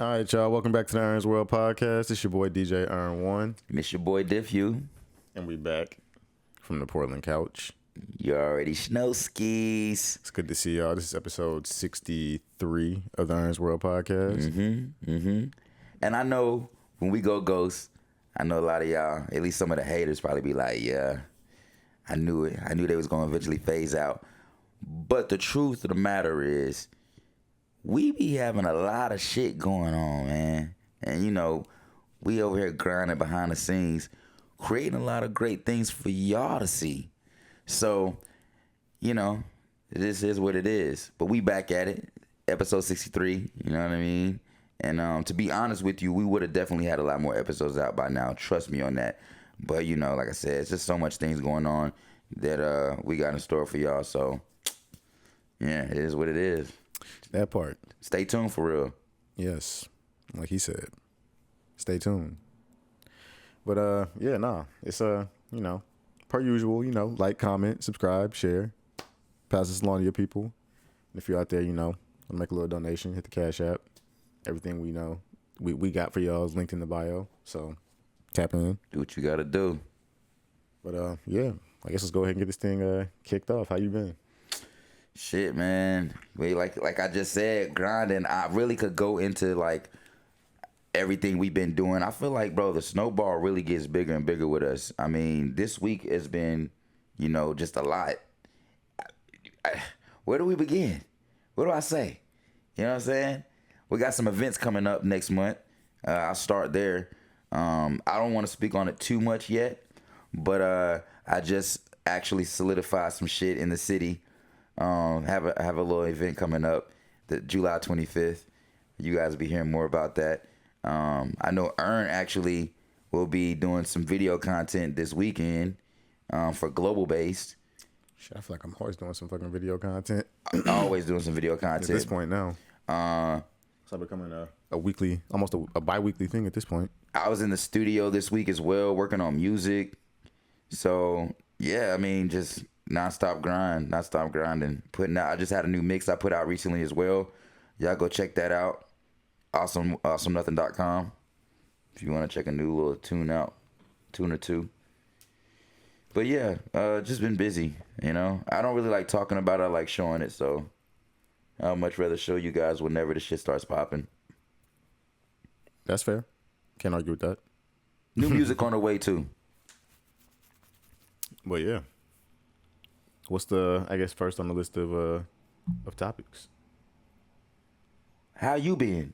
All right, y'all. Welcome back to the Ern's World podcast. It's your boy DJ Ern1. Miss your boy Diff Hue. And we back from the Portland couch. You already snow skis. It's good to see y'all. This is episode 63 of the Ern's World podcast. And I know when we go ghost, I know a lot of y'all, at least some of the haters probably be like, yeah, I knew it. I knew they was going to eventually phase out. But the truth of the matter is, we be having a lot of shit going on, man. And, you know, we over here grinding behind the scenes, creating a lot of great things for y'all to see. So, you know, this is what it is. But we back at it, episode 63, you know what I mean? And to be honest with you, we would have definitely had a lot more episodes out by now. Trust me on that. But, you know, like I said, it's just so much things going on that we got in store for y'all. So, yeah, it is what it is. That part. Stay tuned for real. Yes. Like he said. Stay tuned. But it's you know, per usual, you know, like, comment, subscribe, share. Pass this along to your people. And if you're out there, you know, make a little donation, hit the Cash App. Everything we know we got for y'all is linked in the bio. So tap in. Do what you gotta do. But yeah, I guess let's go ahead and get this thing kicked off. How you been? Shit, man. Like I just said, grinding. I really could go into like everything we've been doing. I feel like, bro, the snowball really gets bigger and bigger with us. I mean, this week has been, you know, just a lot. Where do we begin? What do I say? You know what I'm saying? We got some events coming up next month. I'll start there. I don't want to speak on it too much yet, but I just actually solidified some shit in the city. Have a little event coming up, the July 25th. You guys will be hearing more about that. I know Ern actually will be doing some video content this weekend for Global Based. Shit, I feel like I'm always doing some fucking video content. Always doing some video content. At this point now. So becoming a weekly, almost a bi-weekly thing at this point. I was in the studio this week as well, working on music. So, yeah, I mean, just non-stop grinding. I just had a new mix I put out recently as well. Y'all go check that out. AwesomeNothing.com. If you want to check a new little tune or two. But yeah, just been busy, you know. I don't really like talking about it, I like showing it, so I'd much rather show you guys whenever the shit starts popping. That's fair. Can't argue with that. New music on the way too. But yeah. What's the, I guess, first on the list of topics? How you been?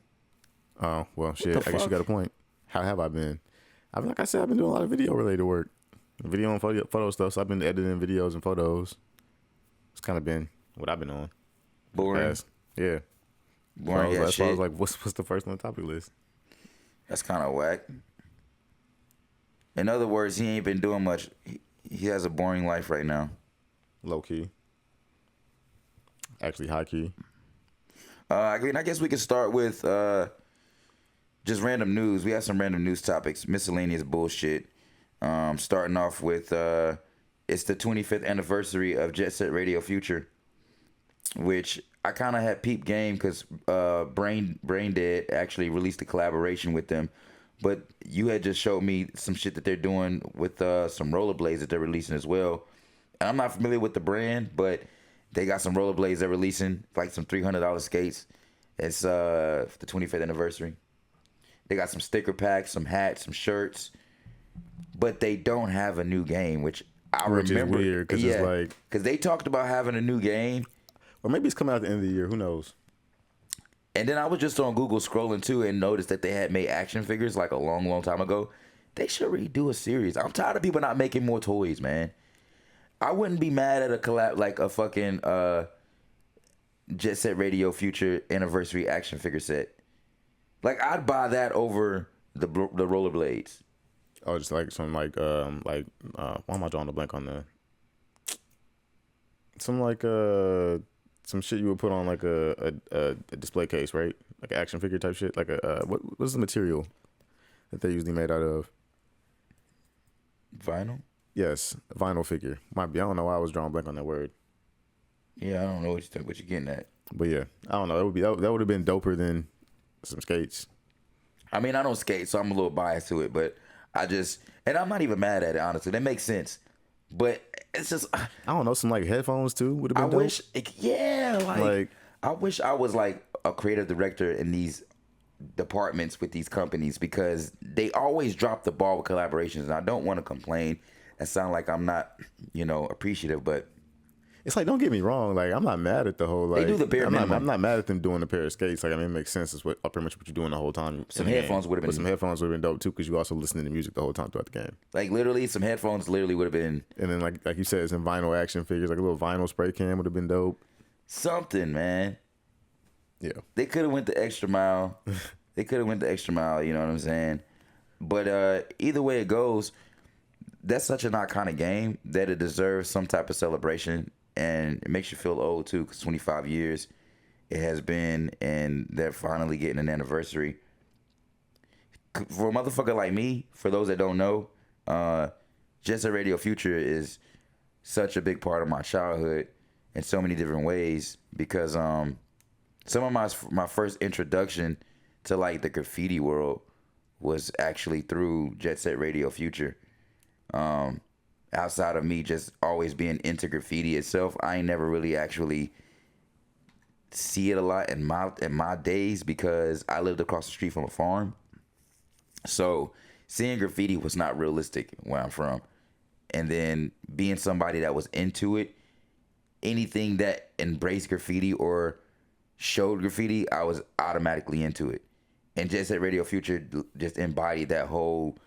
Oh, well, shit, I guess you got a point. How have I been? Like I said, I've been doing a lot of video-related work. Video and photo stuff, so I've been editing videos and photos. It's kind of been what I've been on. Boring? Yeah. Boring as far as like, what's the first on the topic list? That's kind of whack. In other words, he ain't been doing much. He has a boring life right now. Low key. Actually, high key. I mean, I guess we could start with just random news. We have some random news topics, miscellaneous bullshit. Starting off with it's the 25th anniversary of Jet Set Radio Future, which I kind of had peep game because Brain Dead actually released a collaboration with them. But you had just showed me some shit that they're doing with some rollerblades that they're releasing as well. And I'm not familiar with the brand, but they got some rollerblades they're releasing, like some $300 skates. It's the 25th anniversary. They got some sticker packs, some hats, some shirts, but they don't have a new game, which I remember. Is weird because it's like, because they talked about having a new game, or maybe it's coming out at the end of the year. Who knows? And then I was just on Google scrolling too and noticed that they had made action figures like a long, long time ago. They should redo a series. I'm tired of people not making more toys, man. I wouldn't be mad at a collab like a fucking Jet Set Radio Future anniversary action figure set. Like I'd buy that over the rollerblades. Oh, just like some why am I drawing a blank on some shit you would put on like a display case, right? Like an action figure type shit. Like what's the material that they're usually made out of? Vinyl? Yes, vinyl figure. Might be. I don't know why I was drawing blank on that word. Yeah, I don't know what you're getting at. But yeah, I don't know. That would have been doper than some skates. I mean, I don't skate, so I'm a little biased to it, but and I'm not even mad at it, honestly. That makes sense. But it's just, I don't know, some like headphones too would have been dope. I wish I was like a creative director in these departments with these companies, because they always drop the ball with collaborations, and I don't want to complain and sound like I'm not, appreciative, but it's like, don't get me wrong, like I'm not mad at the whole, like, they do the bare minimum. I'm not mad at them doing a pair of skates. Like, I mean, it makes sense. It's pretty much what you're doing the whole time. Some headphones would have been. But some headphones would have been dope too, because you also listening to music the whole time throughout the game. Like literally, some headphones literally would have been. And then like you said, some vinyl action figures, like a little vinyl spray can would have been dope. Something, man. Yeah. They could have went the extra mile. You know what I'm saying? But either way it goes, that's such an iconic game that it deserves some type of celebration, and it makes you feel old too, because 25 years it has been, and they're finally getting an anniversary. For a motherfucker like me, for those that don't know, Jet Set Radio Future is such a big part of my childhood in so many different ways, because some of my first introduction to like the graffiti world was actually through Jet Set Radio Future. Outside of me just always being into graffiti itself, I ain't never really actually see it a lot in my days, because I lived across the street from a farm. So seeing graffiti was not realistic where I'm from. And then being somebody that was into it, anything that embraced graffiti or showed graffiti, I was automatically into it. And Jet Set Radio Future just embodied that whole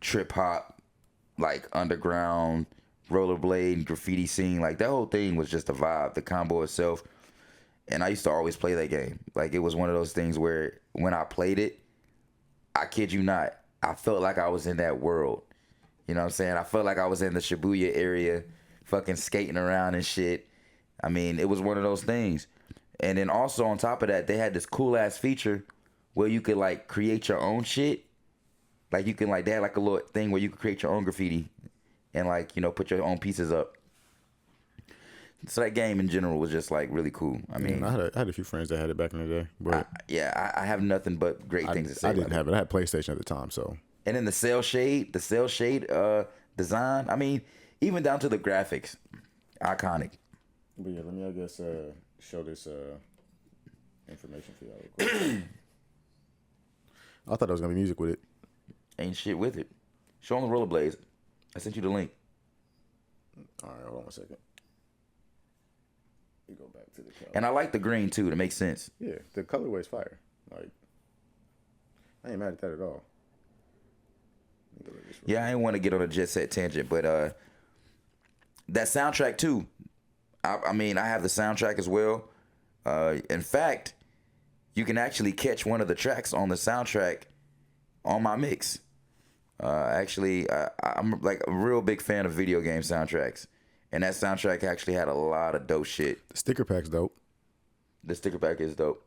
trip hop, like underground rollerblade graffiti scene. Like that whole thing was just a vibe, the combo itself. And I used to always play that game. Like it was one of those things where when I played it, I kid you not, I felt like I was in that world. You know what I'm saying? I felt like I was in the Shibuya area, fucking skating around and shit. I mean, it was one of those things. And then also on top of that, they had this cool ass feature where you could like create your own shit. Like you can like, they had like a little thing where you could create your own graffiti and like, put your own pieces up. So that game in general was just like really cool. I mean, yeah, I had a few friends that had it back in the day. But I have nothing but great things to say. I didn't have it. I had PlayStation at the time, so. And then the cell shade design. I mean, even down to the graphics, iconic. But yeah, let me, I guess, show this information for y'all real quick. I thought there was gonna be music with it. Ain't shit with it. Show them the rollerblades. I sent you the link. All right, hold on 1 second. We go back to the color. And I like the green too. To make sense. Yeah, the colorway's fire. Like, I ain't mad at that at all. Yeah, I ain't want to get on a Jet Set tangent, but that soundtrack too. I mean, I have the soundtrack as well. In fact, you can actually catch one of the tracks on the soundtrack on my mix. I'm like a real big fan of video game soundtracks, and that soundtrack actually had a lot of dope shit. The sticker pack's dope. The sticker pack is dope.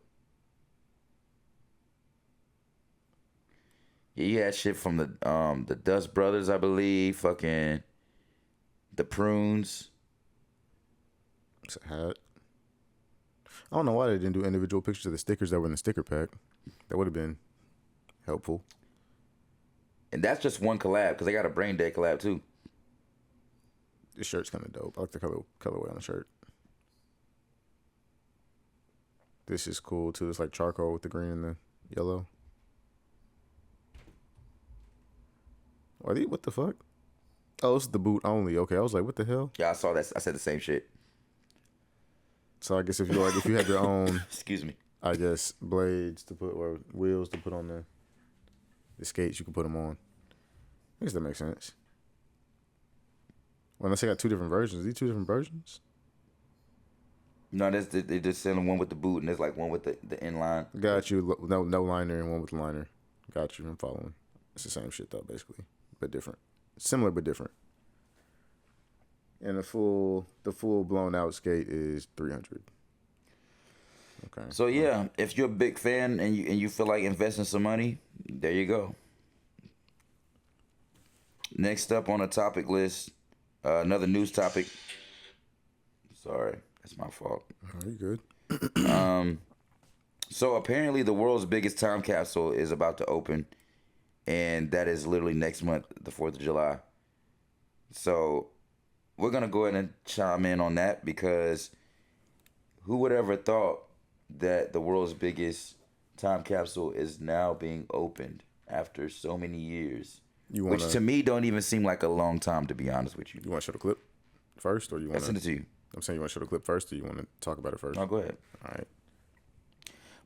Yeah, you had shit from the Dust Brothers, I believe. Fucking the Prunes. It's a hat. I don't know why they didn't do individual pictures of the stickers that were in the sticker pack. That would have been helpful. And that's just one collab, because they got a Brain Dead collab too. This shirt's kind of dope. I like the colorway on the shirt. This is cool too. It's like charcoal with the green and the yellow. Are these, what the fuck? Oh, this is the boot only. Okay, I was like, what the hell? Yeah, I saw that. I said the same shit. So I guess if you had your own, excuse me, I guess blades to put or wheels to put on the skates, you can put them on. I guess that makes sense. Well, unless they got two different versions. Are these two different versions? No, they just selling one with the boot, and there's like one with the inline. Got you. No liner and one with liner. Got you. I'm following. It's the same shit though, basically, but different. Similar but different. And the full blown out skate is $300. Okay. So yeah, if you're a big fan and you feel like investing some money, there you go. Next up on the topic list, another news topic. Sorry, that's my fault. Are you good? So apparently the world's biggest time capsule is about to open, and that is literally next month, the 4th of July. So we're going to go ahead and chime in on that, because who would ever thought that the world's biggest time capsule is now being opened after so many years? Which to me don't even seem like a long time, to be honest with you. You want to show the clip first, or you want to send it to you? I'm saying you want to show the clip first, or you want to talk about it first? No, go ahead. All right.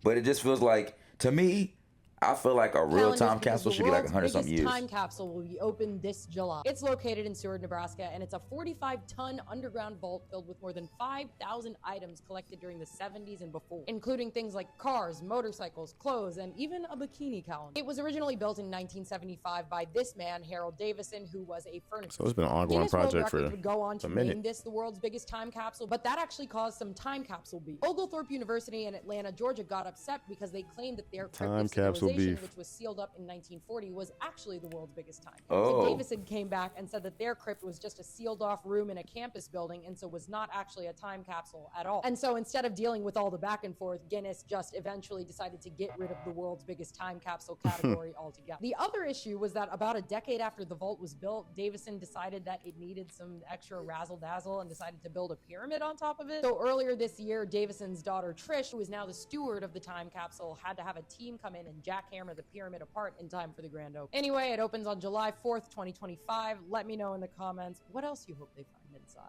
But it just feels like, to me, I feel like a real time capsule should be like 100-something years. The time capsule will be opened this July. It's located in Seward, Nebraska, and it's a 45-ton underground vault filled with more than 5,000 items collected during the 70s and before, including things like cars, motorcycles, clothes, and even a bikini calendar. It was originally built in 1975 by this man, Harold Davison, who was a furniture. So it's been an ongoing project for would go on to name this the world's biggest time capsule, but that actually caused some time capsule beef. Oglethorpe University in Atlanta, Georgia, got upset because they claimed that their time capsule beef, which was sealed up in 1940, was actually the world's biggest time. So Davison came back and said that their crypt was just a sealed off room in a campus building, and so was not actually a time capsule at all. And so instead of dealing with all the back and forth, Guinness just eventually decided to get rid of the world's biggest time capsule category altogether. The other issue was that about a decade after the vault was built, Davison decided that it needed some extra razzle dazzle and decided to build a pyramid on top of it. So earlier this year, Davison's daughter Trish, who is now the steward of the time capsule, had to have a team come in and jackhammer the pyramid apart in time for the grand opening. Anyway, it opens on July 4th, 2025. Let me know in the comments what else you hope they find inside.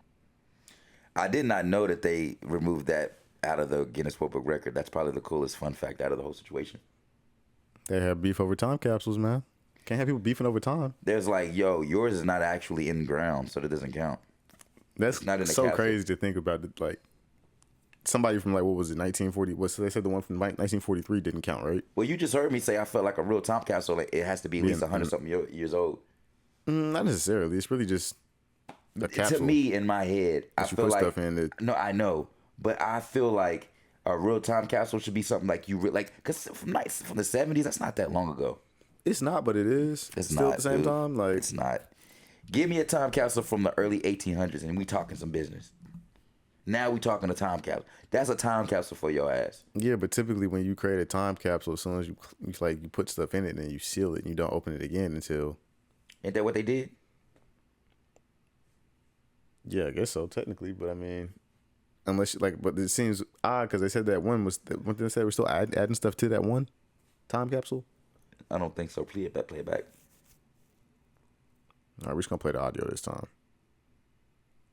I did not know that they removed that out of the Guinness World Book record. That's probably the coolest fun fact out of the whole situation. They have beef over time capsules, man. Can't have people beefing over time. There's like, yo, yours is not actually in the ground, so that doesn't count. That's not in the so capsule. Crazy to think about it. Like, somebody from, like, what was it, 1940? So they said the one from 1943 didn't count, right? Well, you just heard me say I felt like a real time capsule. Like, it has to be at least 100-something years old. Not necessarily. It's really just a capsule. To me, in my head, I feel like stuff in it. No, I know, but I feel like a real time capsule should be something like because from the 70s, that's not that long ago. It's not, but it is. It's still not, at the same time. Like, it's not. Give me a time capsule from the early 1800s, and we talking some business. Now we talking a time capsule. That's a time capsule for your ass. Yeah, but typically when you create a time capsule, as soon as you put stuff in it and you seal it, and you don't open it again until. Ain't that what they did? Yeah, I guess so technically, but I mean, unless but it seems odd because they said that one they said we're still adding stuff to that one time capsule. I don't think so. Play it back. All right, we're just gonna play the audio this time.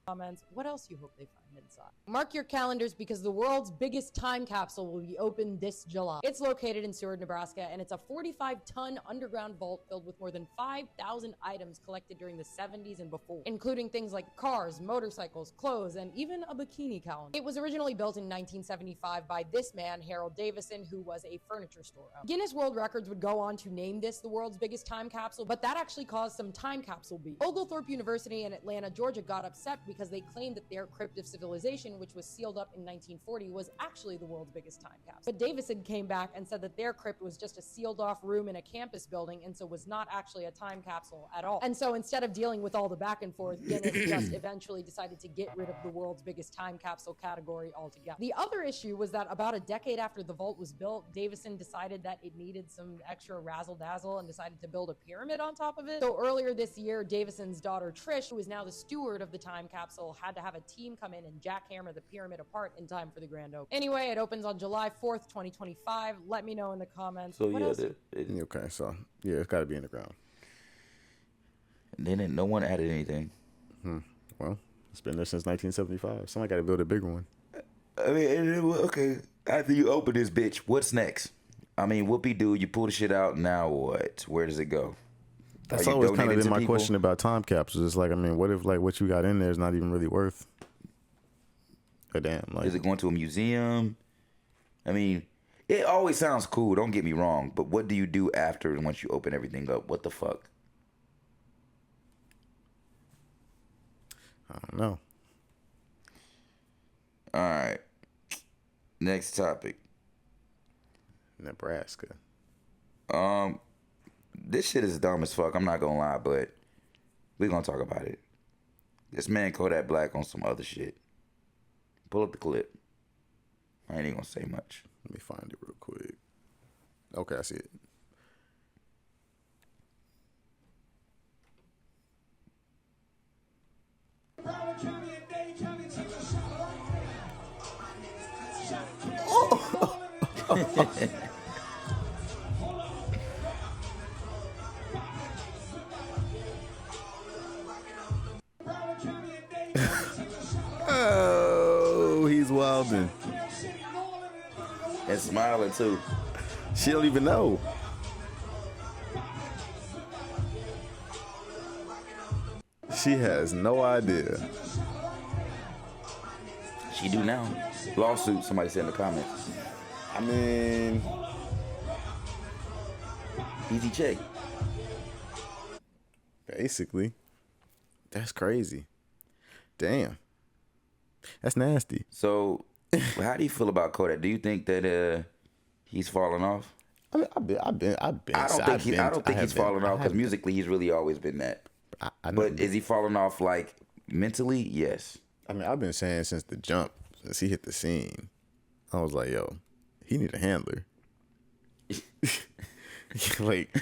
Comments. What else you hope they find inside? Mark your calendars, because the world's biggest time capsule will be opened this July. It's located in Seward, Nebraska, and it's a 45-ton underground vault filled with more than 5,000 items collected during the 70s and before, including things like cars, motorcycles, clothes, and even a bikini calendar. It was originally built in 1975 by this man, Harold Davison, who was a furniture store owner. Guinness World Records would go on to name this the world's biggest time capsule, but that actually caused some time capsule beef. Oglethorpe University in Atlanta, Georgia, got upset because they claimed that their crypt of civilization, which was sealed up in 1940, was actually the world's biggest time capsule. But Davison came back and said that their crypt was just a sealed off room in a campus building, and so was not actually a time capsule at all. And so instead of dealing with all the back and forth, Guinness just eventually decided to get rid of the world's biggest time capsule category altogether. The other issue was that about a decade after the vault was built, Davison decided that it needed some extra razzle dazzle and decided to build a pyramid on top of it. So earlier this year, Davison's daughter Trish, who is now the steward of the time capsule, had to have a team come in and jackhammer the pyramid apart in time for the grand opening. Anyway, it opens on July 4th, 2025. Let me know in the comments. So okay, so yeah, it's got to be in the ground. Then no one added anything. Well, it's been there since 1975. Somebody got to build a bigger one. I mean, okay. After you open this bitch, what's next? I mean, whoopee-doo, you pull the shit out. Now what? Where does it go? That's always kind of been my question about time capsules. It's like, I mean, what if like what you got in there is not even really worth a damn? Like, is it going to a museum? I mean, it always sounds cool. Don't get me wrong, but what do you do after and once you open everything up? What the fuck? I don't know. All right. Next topic. Nebraska. This shit is dumb as fuck. I'm not gonna lie, but we're gonna talk about it. This man Kodak Black on some other shit. Pull up the clip. I ain't even gonna say much. Let me find it real quick. Okay, I see it. Oh, he's wilding. And smiling too. She don't even know. She has no idea. She do now. Lawsuit, somebody said in the comments. I mean, Easy check. basically, that's crazy. Damn, that's nasty. So, how do you feel about Kodak? Do you think that he's falling off? I mean, I've been. I don't think he's falling off because musically he's really always been that. I know, But is he falling off like mentally? Yes. I mean, I've been saying since the jump, since he hit the scene, I was like, yo, he need a handler. Like,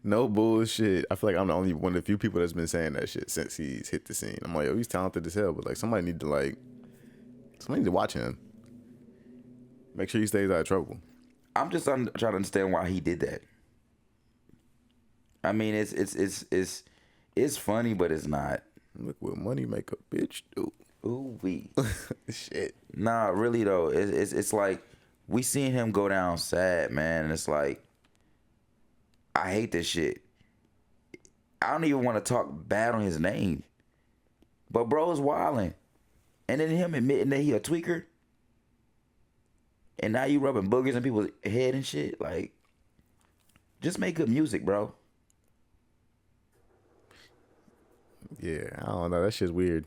no bullshit. I feel like I'm the only one of the few people that's been saying that shit since he's hit the scene. I'm like, yo, he's talented as hell, but like somebody need to watch him. Make sure he stays out of trouble. I'm just trying to understand why he did that. I mean, it's funny, but it's not. Look what money make a bitch do. Ooh wee. Shit. Nah, really though, it's like we seen him go down sad, man, and it's like I hate this shit. I don't even want to talk bad on his name, but bro is wilding, and then him admitting that he a tweaker, and now you rubbing boogers in people's head and shit. Like, just make good music, bro. Yeah, I don't know. That shit's weird.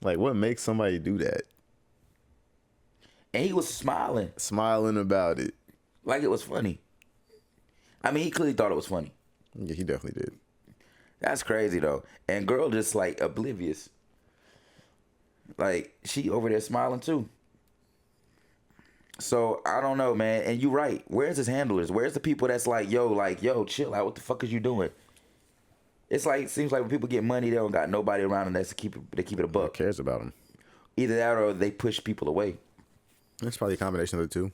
Like, what makes somebody do that? And he was smiling About it. like it was funny. I mean, he clearly thought it was funny. Yeah, he definitely did. That's crazy though. And girl just like oblivious. Like she over there smiling too. So I don't know, man. And you right. Where's his handlers? Where's the people that's like, yo, chill out. What the fuck is you doing? It's like, it seems like when people get money, they don't got nobody around them that's keep it a buck. Who cares about him? Either that or they push people away. It's probably a combination of the two.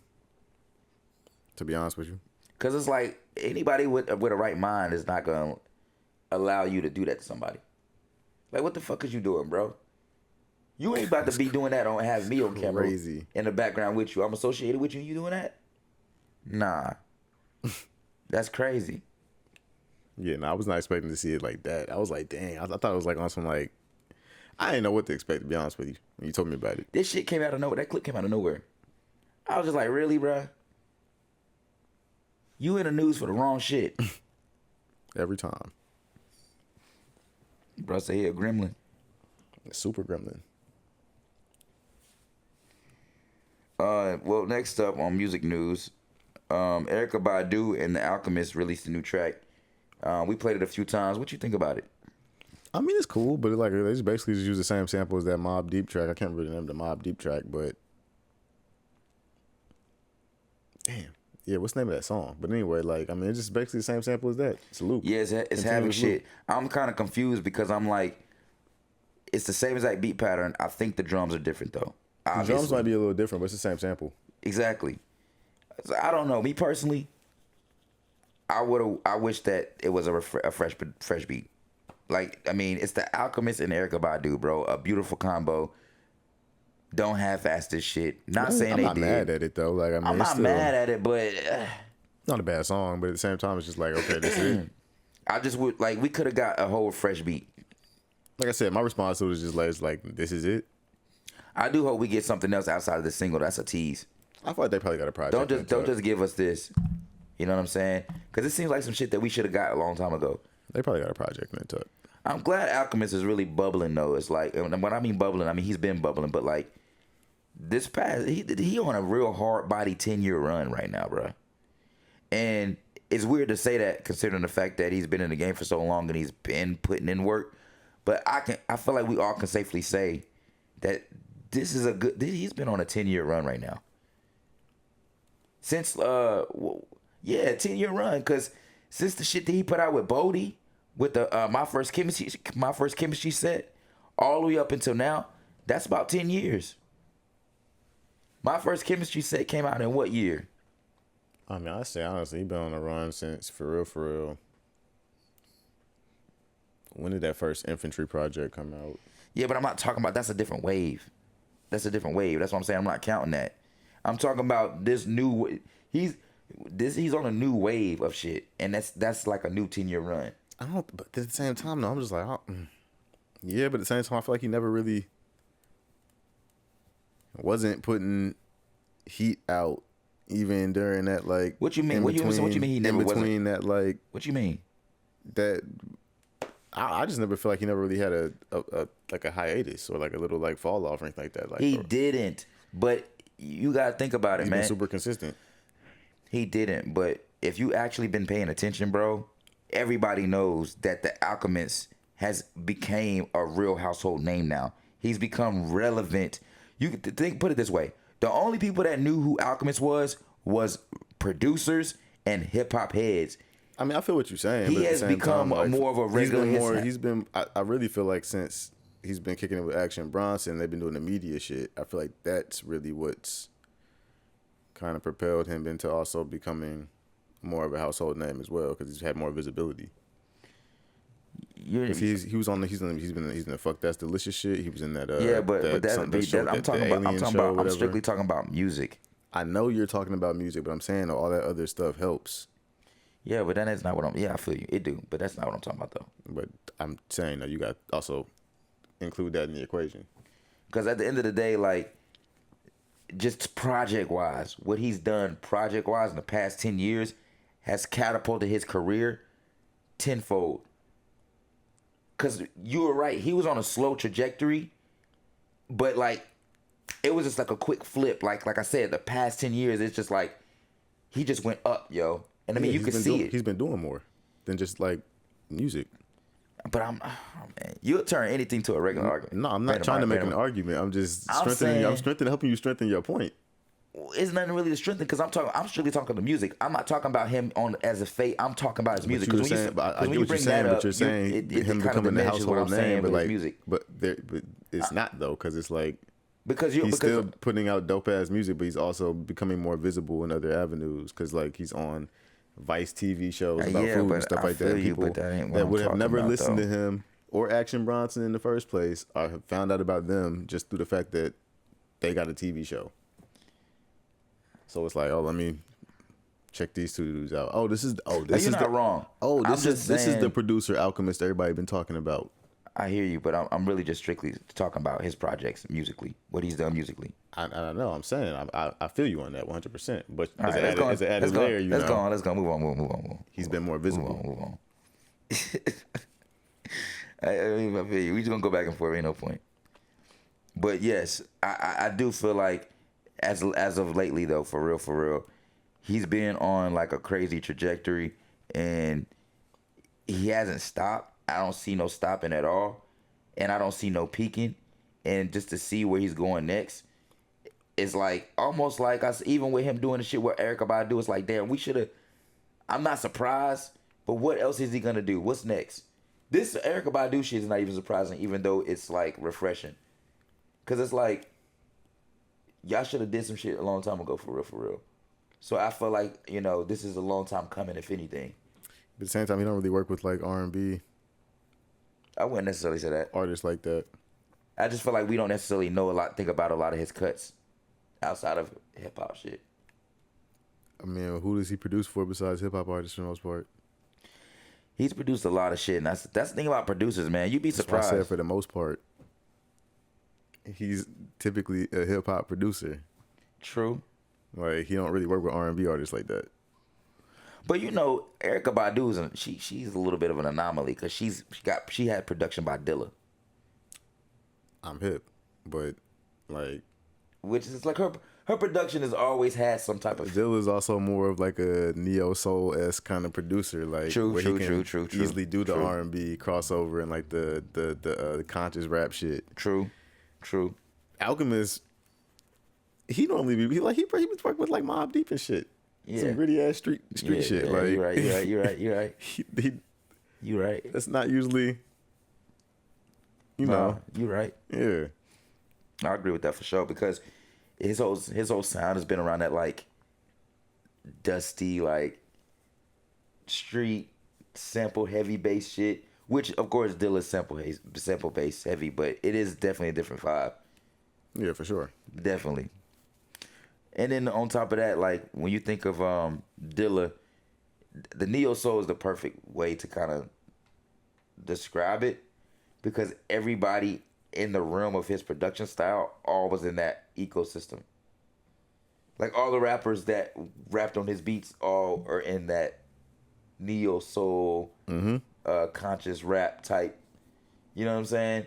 To be honest with you. Cause it's like anybody with a right mind is not gonna allow you to do that to somebody. Like, what the fuck is you doing, bro? You ain't about to be doing that on have me on camera Crazy. in the background with you. I'm associated with you. You doing that? Nah, that's crazy. Yeah, no, I was not expecting to see it like that. I was like, dang. I thought it was like on some like, I didn't know what to expect, to be honest with you, when you told me about it. This shit came out of nowhere. That clip came out of nowhere. I was just like, really, bruh? You in the news for the wrong shit. Every time. Bro, say he a gremlin. Super gremlin. Well, next up on music news, Erykah Badu and the Alchemist released a new track. We played it a few times. What you think about it? I mean, it's cool, but like they just basically just use the same sample as that Mobb Deep track. I can't remember the name of the Mobb Deep track, but damn, yeah, what's the name of that song? But anyway, like I mean, it's just basically the same sample as that. It's a loop. Yeah, it's having shit. I'm kind of confused because I'm like, it's the same exact beat pattern. I think the drums are different though. Obviously. The drums might be a little different, but it's the same sample. Exactly. So I don't know. Me personally, I wish that it was a fresh beat. Like, I mean, it's the Alchemist and Erykah Badu, bro. A beautiful combo. Don't half-ass this shit. Not saying they did. I'm not mad at it though. Like I mean, I'm not mad at it, but not a bad song. But at the same time, it's just like, okay, this is it. I just would like we could have got a whole fresh beat. Like I said, my response to it is just like, this is it. I do hope we get something else outside of the single. That's a tease. I feel like they probably got a project. Don't just give us this. You know what I'm saying? Because it seems like some shit that we should have got a long time ago. They probably got a project in it. I'm glad Alchemist is really bubbling though. It's like, and when I mean bubbling, I mean he's been bubbling, but like this past he on a real hard body 10-year run right now, bro. And it's weird to say that considering the fact that he's been in the game for so long and he's been putting in work. But I feel like we all can safely say that this is a good. He's been on a 10-year run right now. Since 10-year run, because since the shit that he put out with Bodie, with the my first chemistry set, all the way up until now, that's about 10 years. My first chemistry set came out in what year? I mean, I say honestly, he been on a run since for real. When did that first infantry project come out? Yeah, but I'm not talking about. That's a different wave. That's what I'm saying. I'm not counting that. I'm talking about this new. He's on a new wave of shit, and that's like a new 10-year run. I don't. But at the same time, though, I'm just like, yeah. But at the same time, I feel like he never really wasn't putting heat out, even during that like. What you mean? What you mean? He never wasn't. In between that like. What you mean? That. I just never feel like he never really had a like a hiatus or like a little like fall off or anything like that. Like he didn't, but you gotta think about it, man. He's been super consistent. He didn't, but if you actually been paying attention, bro, everybody knows that the Alchemist has became a real household name now. He's become relevant. You could put it this way: the only people that knew who Alchemist was producers and hip hop heads. I mean, I feel what you're saying. He has become more of a regular. He's been. I really feel like since he's been kicking it with Action Bronson, they've been doing the media shit. I feel like that's really what's kind of propelled him into also becoming more of a household name as well, because he's had more visibility. If he's in the Fuck That's Delicious shit. He was in that. I'm strictly talking about music. I know you're talking about music, but I'm saying all that other stuff helps. Yeah, but that's not what I'm. Yeah, I feel you. It do, but that's not what I'm talking about though. But I'm saying that you got also include that in the equation. Because at the end of the day, like, just project wise, what he's done project wise in the past 10 years has catapulted his career tenfold. Because you were right, he was on a slow trajectory, but like, it was just like a quick flip. Like I said, the past 10 years, it's just like he just went up, yo. And I mean, you can see it. He's been doing more than just like music. But you'll turn anything to a regular argument. No, I'm not trying to make an argument. I'm just helping you strengthen your point. It's nothing really to strengthen, because I'm strictly talking to music. I'm not talking about him on as a fate. I'm talking about his music. I get what you're saying, but you're saying him becoming the household name, but like music. But it's not though, because it's like he's still putting out dope ass music, but he's also becoming more visible in other avenues, because like he's on Vice TV shows about food and stuff like that. People that would have never listened to him or Action Bronson in the first place, or have found out about them just through the fact that they got a TV show. So it's like, oh, let me check these two dudes out. This is wrong. This is the producer Alchemist everybody been talking about. I hear you, but I'm really just strictly talking about his projects musically, what he's done musically. I know. I'm saying I feel you on that 100%. But as an added layer, let's go. Move on. He's been more visible. Move on. I feel you. We just gonna go back and forth. Ain't no point. But yes, I do feel like as of lately though, for real, he's been on like a crazy trajectory, and he hasn't stopped. I don't see no stopping at all, and I don't see no peaking. And just to see where he's going next, it's like almost like us. Even with him doing the shit with Erykah Badu, it's like, damn, we should have. I'm not surprised, but what else is he gonna do? What's next? This Erykah Badu shit is not even surprising, even though it's like refreshing, cause it's like y'all should have did some shit a long time ago, for real. So I feel like this is a long time coming, if anything. But at the same time, he don't really work with like R&B. I wouldn't necessarily say that. Artists like that. I just feel like we don't necessarily think about a lot of his cuts outside of hip hop shit. I mean, who does he produce for besides hip hop artists for the most part? He's produced a lot of shit, and that's the thing about producers, man. You'd be surprised. That's why I said for the most part, he's typically a hip hop producer. True. Like he don't really work with R&B artists like that. But Erykah Badu she's a little bit of an anomaly, because she had production by Dilla. I'm hip, but like, which is like her production has always had some type of. Dilla's also more of like a neo soul-esque kind of producer, like true. Easily do the R&B crossover and like the conscious rap shit. True. Alchemist, he normally be like he was working with like Mobb Deep and shit. Yeah. Some gritty ass street shit. Like you're right. You're right. That's not usually, you know. You're right. Yeah. I agree with that for sure because his whole sound has been around that like dusty like street sample heavy bass shit, which of course Dilla's sample bass heavy, but it is definitely a different vibe. Yeah, for sure. Definitely. And then on top of that, like when you think of Dilla, the neo soul is the perfect way to kind of describe it because everybody in the realm of his production style all was in that ecosystem. Like all the rappers that rapped on his beats all are in that neo soul, conscious rap type. You know what I'm saying?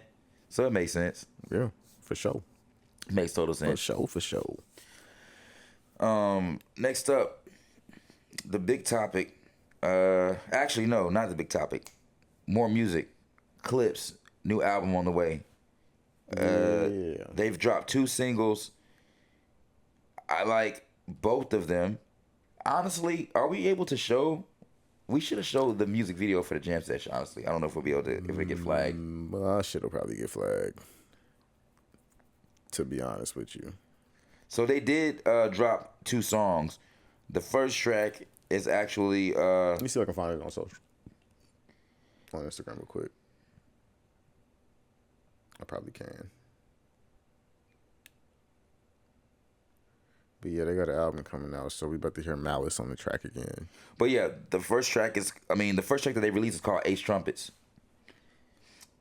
So it makes sense. Yeah, for sure. Makes total sense. For sure. Next up, the big topic. Actually, no, not the big topic. More music. Clipse, new album on the way. They've dropped 2 singles. I like both of them. Honestly, are we able to show? We should have showed the music video for the Jam Sesh, honestly. I don't know if we'll be able to, if it get flagged. Well, I should have probably get flagged, to be honest with you. So they did drop 2 songs. The first track is actually... Let me see if I can find it on social. On Instagram real quick. I probably can. But yeah, they got an album coming out, so we about to hear Malice on the track again. But yeah, the first track that they released is called Ace Trumpets.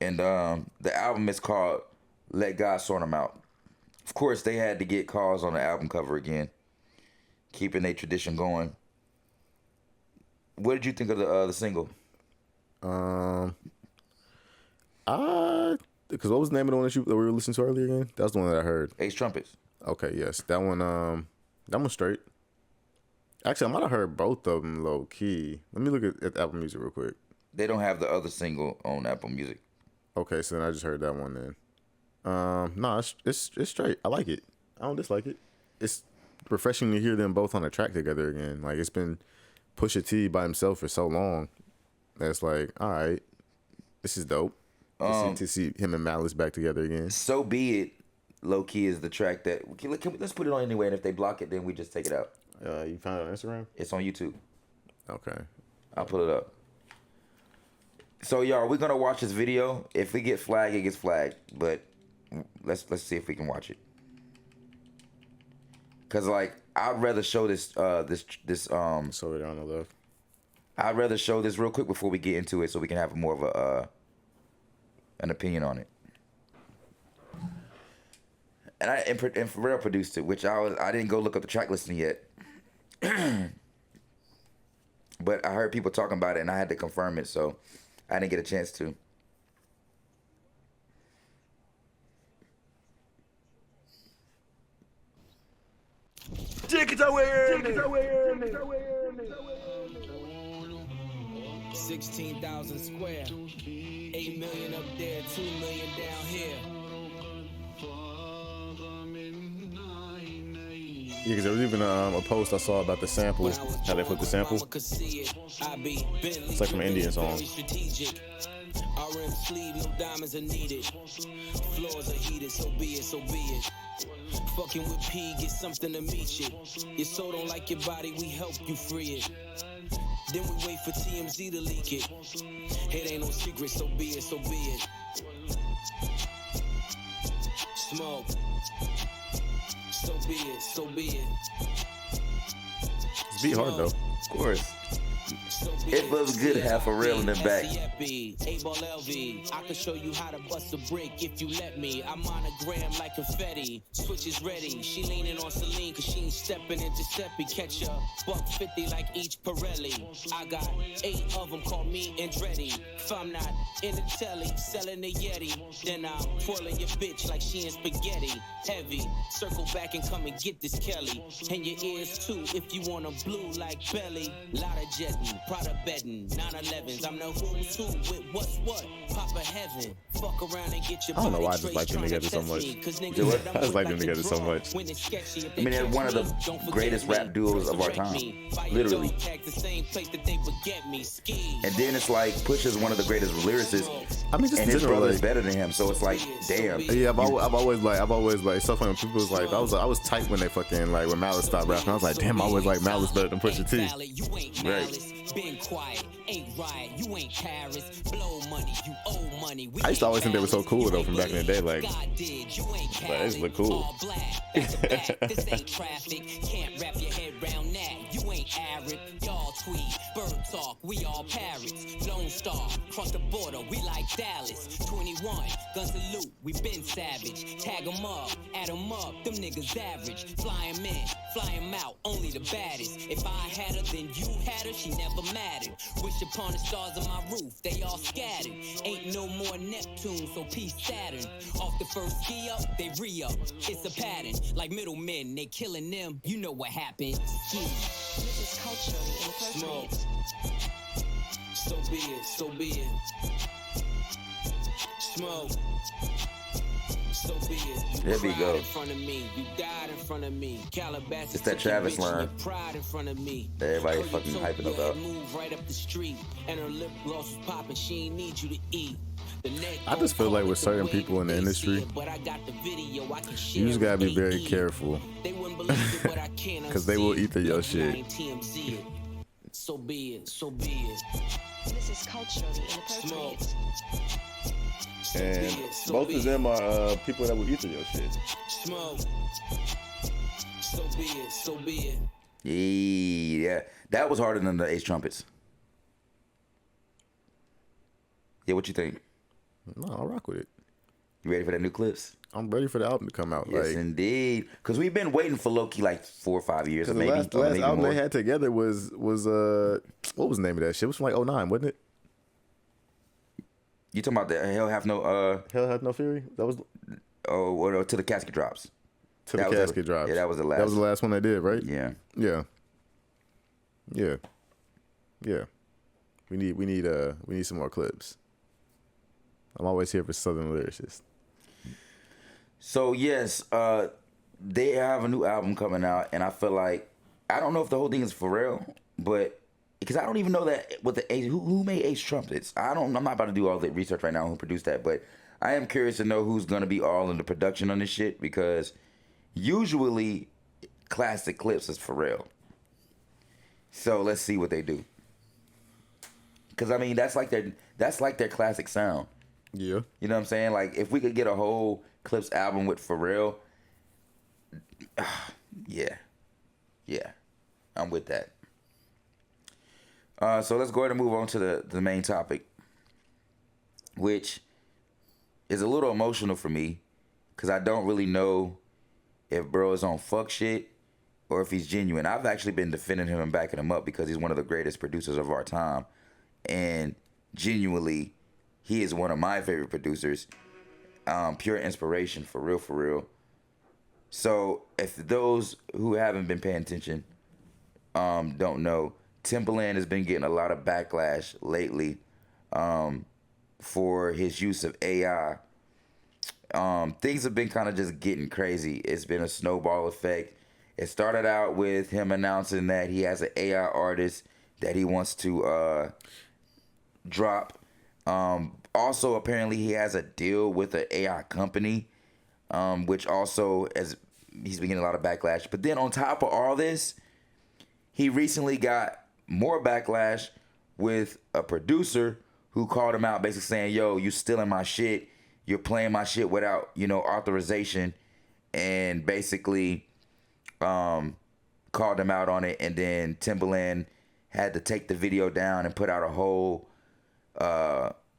And the album is called Let God Sort 'Em Out. Of course, they had to get Cause on the album cover again, keeping their tradition going. What did you think of the single? Because what was the name of the one that we were listening to earlier again? That was the one that I heard. Ace Trumpets. Okay, yes, that one's straight. Actually, I might have heard both of them low key. Let me look at Apple Music real quick. They don't have the other single on Apple Music. Okay, so then I just heard that one then. No, it's straight. I like it. I don't dislike it. It's refreshing to hear them both on a track together again. Like it's been Pusha T by himself for so long. That's like, all right, this is dope. To see him and Malice back together again. So Be It, low key is the track that let's put it on anyway, and if they block it, then we just take it out. You found it on Instagram? It's on YouTube. Okay, I'll pull it up. So y'all, we're gonna watch this video. If we get flagged, it gets flagged. But let's see if we can watch it. Cause like I'd rather show this so they're on the left. I'd rather show this real quick before we get into it, so we can have more of a an opinion on it. And Pharrell produced it, which I didn't go look up the track listing yet. But I heard people talking about it, and I had to confirm it, so I didn't get a chance to. JxJury. 16,000 square, 8 million up there, 2 million down here. Yeah, because there was even a post I saw about the sample, how they put the sample. It's like from an Indian song. RM sleeve, no diamonds are needed. Floors are heated, so be it, so be it. Fucking with P, get something to meet you. Your soul don't like your body, we help you free it. Then we wait for TMZ to leak it. It ain't no secret, so be it, so be it. Smoke. So be it, so be it. It's beat hard though. Of course. It feels good to have Pharrell in the back. I can show you how to bust a brick if you let me. I'm monogram like confetti. Switch is ready. She leaning on Celine cause she ain't stepping into Giuseppe. Catch a $150 like each Pirelli. I got 8 of them, call me Andretti. If I'm not in the telly, selling the Yeti, then I'm twirling your bitch like she in spaghetti. Heavy, circle back and come and get this Kelly. And your ears too if you want a blue like Belly. Lot of jetting. Prada bedding, 911s. I'm the who's who with what's what. Papa heaven, fuck around and get your I don't know body why I just like them together so much. I just like them together so much. I mean, they're one of the greatest rap duos of our time, literally. And then it's like Push is one of the greatest lyricists, I mean, just and his general, brother is like, better than him. So it's like, damn. yeah, I've always like so funny when people was like, I was tight when they fucking like when Malice stopped rapping. I was like, damn, I always like Malice better than Pusha T. Right. Been quiet, ain't right, you ain't Paris, blow money, you owe money. I used to always think they were so cool though from back in the day, like they just look cool. This ain't traffic, can't wrap your head round that. You ain't Arab, y'all tweet, bird talk, we all parrots. Lone Star, cross the border, we like Dallas. 21, guns salute, we been savage. Tag 'em up, add 'em up, them niggas average. Fly 'em in, fly 'em out, only the baddest. If I had her, then you had her, she never mattered. Wish upon the stars on my roof, they all scattered. Ain't no more Neptune, so peace Saturn. Off the first ski up, they re-up. It's a pattern, like middlemen, they killing them. You know what happened. Ski. This is culturally inappropriate. So be it, so be it. Smoke. So be it. There we go. In front of me. You died in front of me. Calabasas. It's that Travis line. Pride in front of me. That everybody fucking hyping about. Move right up the street, and her lip gloss was popping. She ain't need you to eat. I just feel like with certain people in the industry, you just gotta be very careful because they will eat through your shit. So be it, so be it. This is culturally inappropriate. And both of them are people that will eat through your shit. Smoke. So be it, so be it. Yeah, that was harder than the Ace Trumpets. Yeah, what you think? No, I'll rock with it. You ready for that new Clipse? I'm ready for the album to come out. Yes, like, indeed. Because we've been waiting for Loki like 4 or 5 years. Maybe, the last album more. they had together was what was the name of that shit? It was from like 09, wasn't it? You talking about the Hell Hath No Hell Hath No Fury? That was or Till the Casket Drops. Till the Casket Drops. Yeah, that was the last. That was the last one they did, right? Yeah. Yeah. We need some more clips. I'm always here for Southern lyricists. So yes, they have a new album coming out, and I feel like I don't know if the whole thing is for real, but because I don't even know that what the Ace who made Ace Trumpets. I'm not about to do all the research right now who produced that, but I am curious to know who's gonna be all in the production on this shit because usually classic Clipse is for real. So let's see what they do. Cause I mean that's like their classic sound. Yeah. You know what I'm saying? Like if we could get a whole Clipse album with Pharrell, yeah, I'm with that. So let's go ahead and move on to the main topic, which is a little emotional for me, cause I don't really know if bro is on fuck shit or if he's genuine. I've actually been defending him and backing him up because he's one of the greatest producers of our time, and genuinely, he is one of my favorite producers. Pure inspiration, for real. So if those who haven't been paying attention don't know, Timbaland has been getting a lot of backlash lately for his use of AI. Things have been kind of just getting crazy. It's been a snowball effect. It started out with him announcing that he has an AI artist that he wants to drop. Also, apparently, he has a deal with an AI company, which also, as he's been getting a lot of backlash. But then on top of all this, he recently got more backlash with a producer who called him out, basically saying, "Yo, you stealing my shit. You're playing my shit without, authorization," and basically called him out on it. And then Timbaland had to take the video down and put out a whole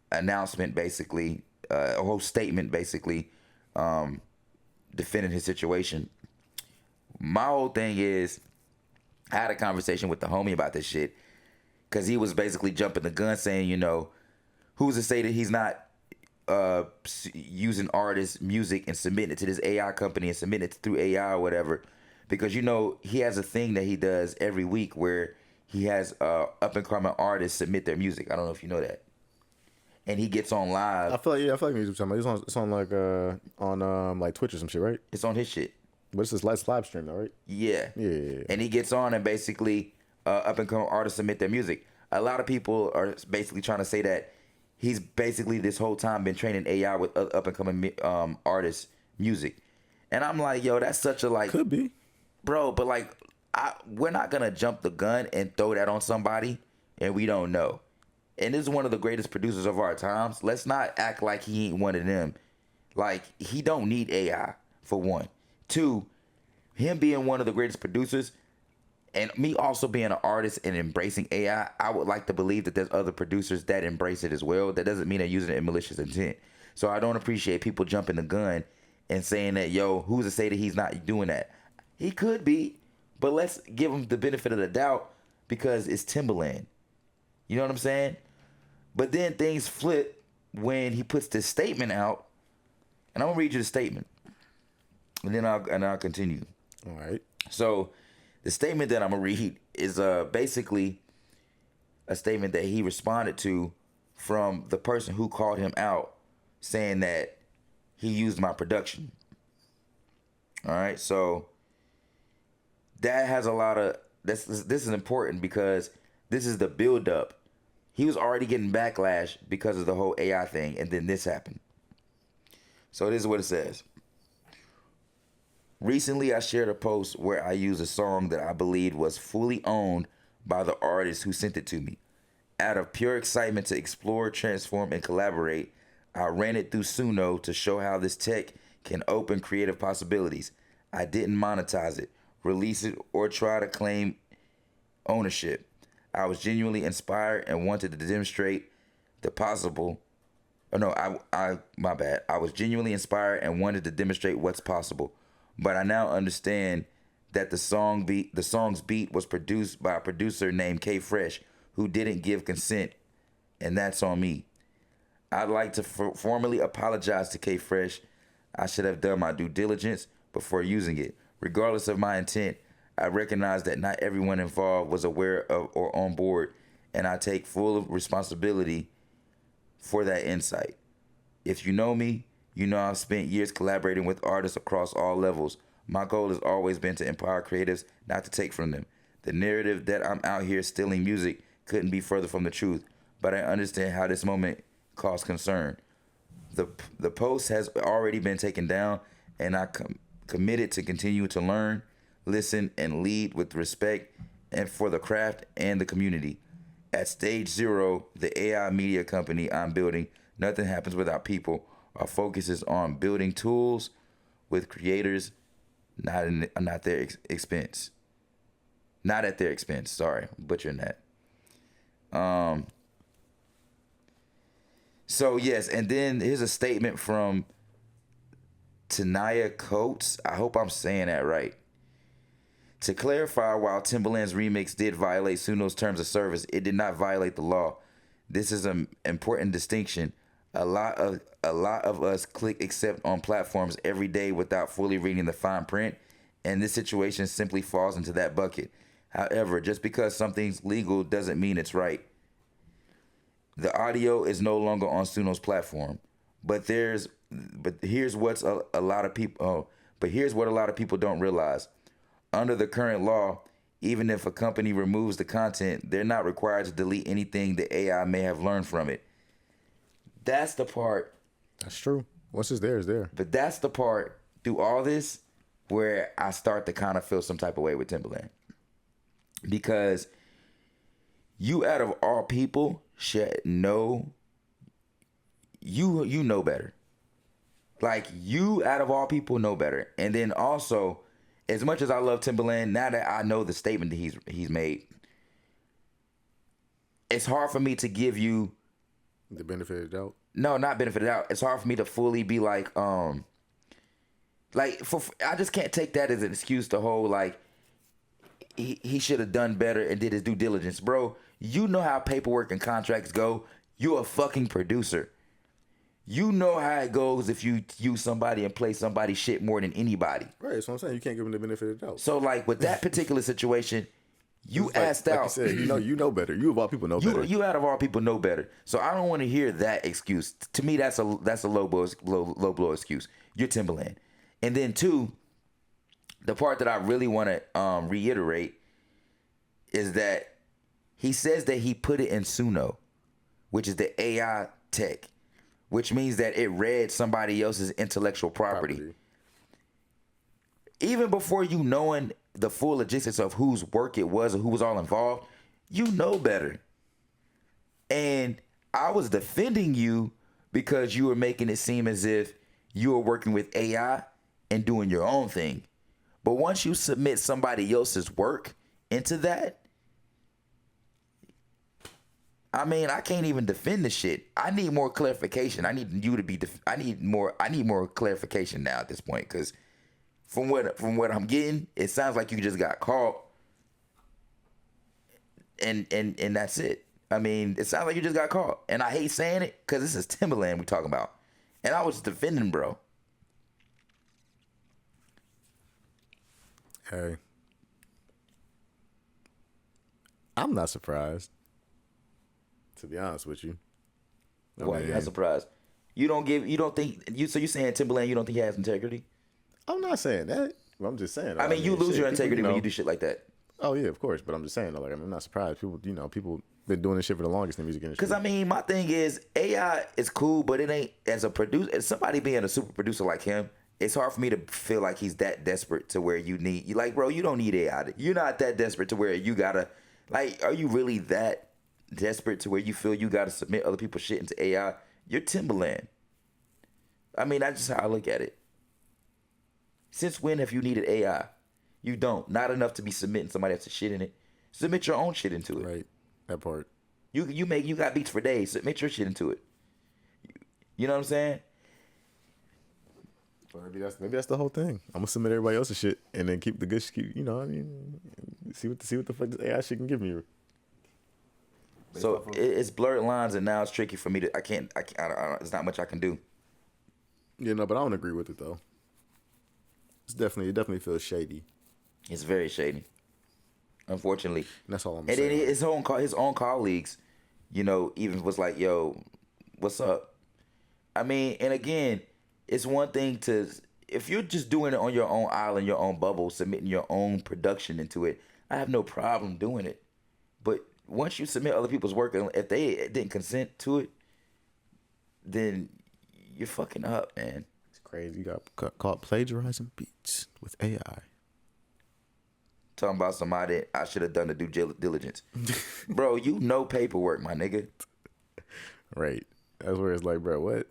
announcement, basically, a whole statement, basically, defending his situation. My whole thing is, I had a conversation with the homie about this shit, because he was basically jumping the gun saying, who's to say that he's not using artists' music and submitting it to this AI company and submitting it through AI or whatever, because he has a thing that he does every week where he has up and coming artists submit their music. I don't know if you know that. And he gets on live. I feel like music talking about. It's on like on like Twitch or some shit, right? It's on his shit. But it's this live stream though, right? Yeah. Yeah. And he gets on and basically up and coming artists submit their music. A lot of people are basically trying to say that he's basically this whole time been training AI with up and coming artists' music. And I'm like, yo, that's such a like. Could be. Bro, but like, we're not going to jump the gun and throw that on somebody and we don't know. And this is one of the greatest producers of our times. Let's not act like he ain't one of them. Like, he don't need AI, for one. Two, him being one of the greatest producers and me also being an artist and embracing AI, I would like to believe that there's other producers that embrace it as well. That doesn't mean they're using it in malicious intent. So I don't appreciate people jumping the gun and saying that, yo, who's to say that he's not doing that? He could be, but let's give him the benefit of the doubt because it's Timbaland. You know what I'm saying? But then things flip when he puts this statement out, and I'm gonna read you the statement, and then I'll continue. All right. So the statement that I'm gonna read is basically a statement that he responded to from the person who called him out, saying that he used my production. All right, so that has a lot of this is important because this is the build up. He was already getting backlash because of the whole AI thing, and then this happened. So this is what it says. Recently, I shared a post where I used a song that I believed was fully owned by the artist who sent it to me. Out of pure excitement to explore, transform, and collaborate, I ran it through Suno to show how this tech can open creative possibilities. I didn't monetize it, release it, or try to claim ownership. I was genuinely inspired and wanted to demonstrate the possible. Oh no, my bad. I was genuinely inspired and wanted to demonstrate what's possible. But I now understand that the song's beat was produced by a producer named K Fresh who didn't give consent, and that's on me. I'd like to formally apologize to K Fresh. I should have done my due diligence before using it. Regardless of my intent, I recognize that not everyone involved was aware of or on board, and I take full responsibility for that insight. If you know me, you know I've spent years collaborating with artists across all levels. My goal has always been to empower creatives, not to take from them. The narrative that I'm out here stealing music couldn't be further from the truth, but I understand how this moment caused concern. The post has already been taken down, and I committed to continue to learn, listen, and lead with respect and for the craft and the community. At Stage Zero, the AI media company I'm building, nothing happens without people. Our focus is on building tools with creators, not at their expense. Not at their expense. Sorry, butchering that. So yes, and then here's a statement from Tanaya Coates. I hope I'm saying that right. To clarify, while Timbaland's remix did violate Suno's terms of service, it did not violate the law. This is an important distinction. A lot of us click accept on platforms every day without fully reading the fine print, and this situation simply falls into that bucket. However, just because something's legal doesn't mean it's right. The audio is no longer on Suno's platform, but here's what a lot of people don't realize. Under the current law, even if a company removes the content, they're not required to delete anything the AI may have learned from it. That's the part. That's true. What's there is there. But that's the part through all this where I start to kind of feel some type of way with Timbaland. Because you out of all people should know, you know better. Like, you out of all people know better. And then also, as much as I love Timbaland, now that I know the statement that he's made, it's hard for me to give you the benefit of the doubt. No, not benefit of the doubt. It's hard for me to fully be like I just can't take that as an excuse to hold like he should have done better and did his due diligence. Bro, you know how paperwork and contracts go. You're a fucking producer. You know how it goes if you use somebody and play somebody's shit more than anybody. Right, that's what I'm saying. You can't give them the benefit of the doubt. So, like, with that particular situation, You It's asked like out. you said, you know better. You of all people know better. You out of all people know better. So I don't want to hear that excuse. To me, that's a low blow excuse. You're Timbaland. And then two, the part that I really want to reiterate is that he says that he put it in Suno, which is the AI tech, which means that it read somebody else's intellectual property. Even before you knowing the full logistics of whose work it was or who was all involved, you know better. And I was defending you because you were making it seem as if you were working with AI and doing your own thing. But once you submit somebody else's work into that, I mean, I can't even defend the shit. I need more clarification. I need you to be. I need more clarification now at this point, because from what I'm getting, it sounds like you just got caught, and that's it. I mean, it sounds like you just got caught, and I hate saying it because this is Timbaland we talking about, and I was defending, bro. Hey, I'm not surprised, to be honest with you. Why you not surprised? So you're saying Timbaland, you don't think he has integrity? I'm not saying that. I'm just saying. I mean, you lose shit, your integrity people, when you do shit like that. Oh yeah, of course. But I'm just saying, like, I'm not surprised. People been doing this shit for the longest in the music industry. Because I mean, my thing is AI is cool, but it ain't as a producer. As somebody being a super producer like him, it's hard for me to feel like he's that desperate to where you like, bro, you don't need AI. You're not that desperate to where you gotta, like, are you really that desperate to where you feel you gotta submit other people's shit into AI? You're Timbaland. I mean, that's just how I look at it. Since when have you needed AI? You don't. Not enough to be submitting somebody else's shit in it. Submit your own shit into it. Right. That part. You got beats for days. Submit your shit into it. You know what I'm saying? Well, maybe that's the whole thing. I'm gonna submit everybody else's shit and then keep the good shit. You know, I mean, see what the fuck this AI shit can give me. So it's blurred lines, and now it's tricky for me to. I can't. There's not much I can do. Yeah, no, but I don't agree with it though. It definitely feels shady. It's very shady, unfortunately. And that's all I'm saying. saying. And then his own colleagues, even was like, "Yo, what's up?" I mean, and again, it's one thing if you're just doing it on your own island, your own bubble, submitting your own production into it, I have no problem doing it. But once you submit other people's work, and if they didn't consent to it, then you're fucking up, man. It's crazy. You got caught plagiarizing beats with AI. Talking about somebody I should have done the due diligence. Bro, paperwork, my nigga. Right. That's where it's like, bro, what?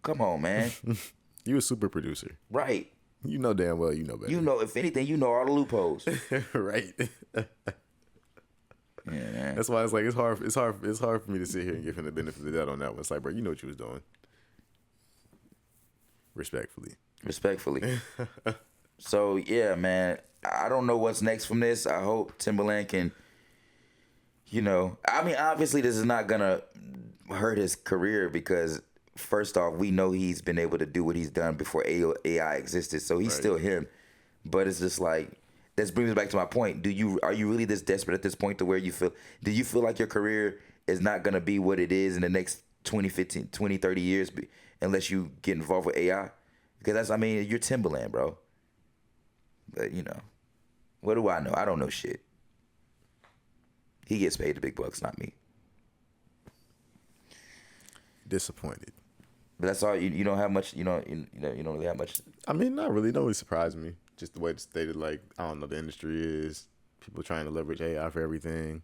Come on, man. You a super producer. Right. You know damn well you know better. If anything, you know all the loopholes. Right. Yeah, man. That's why it's like it's hard for me to sit here and give him the benefit of the doubt on that one. It's like, bro, you know what you was doing. Respectfully. So yeah, man. I don't know what's next from this. I hope Timbaland can, I mean, obviously this is not gonna hurt his career because first off, we know he's been able to do what he's done before AI existed, so he's still him. But it's just like, this brings me back to my point. Are you really this desperate at this point to where do you feel like your career is not gonna be what it is in the next 20, 30 years unless you get involved with AI? Because you're Timbaland, bro. But what do I know? I don't know shit. He gets paid the big bucks, not me. Disappointed. But that's all. You don't have much. You don't really have much. I mean, not really. Don't really surprise me. Just the way it's stated. Like, I don't know, the industry is people trying to leverage AI for everything.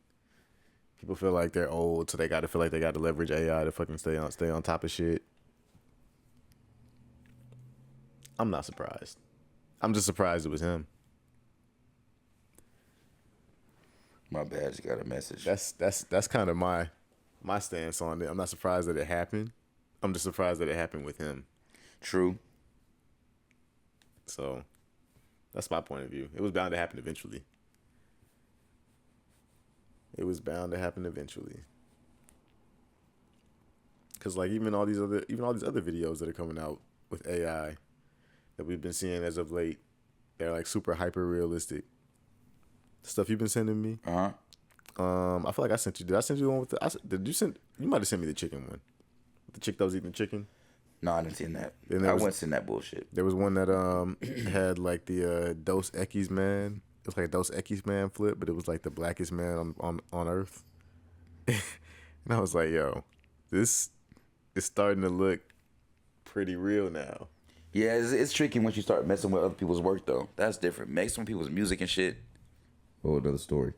People feel like they're old, so they got to feel like they got to leverage AI to fucking stay on top of shit. I'm not surprised. I'm just surprised it was him. My bad. Just got a message. That's kind of my stance on it. I'm not surprised that it happened. I'm just surprised that it happened with him. True. So that's my point of view. It was bound to happen eventually. Cause like even all these other videos that are coming out with AI that we've been seeing as of late, they're like super hyper realistic. stuff you've been sending me. Uh-huh. I feel like I sent you. Did I send you the one with the? Did you send? You might have sent me the chicken one. The chick that was eating chicken. No, I didn't see that. Then I wouldn't seen that bullshit. There was one that had like the Dos Equis man. It was like a Dos Equis man flip, but it was like the blackest man on earth. And I was like, yo, this is starting to look pretty real now. Yeah, it's tricky once you start messing with other people's work, though. That's different. Messing with people's music and shit. Oh, another story.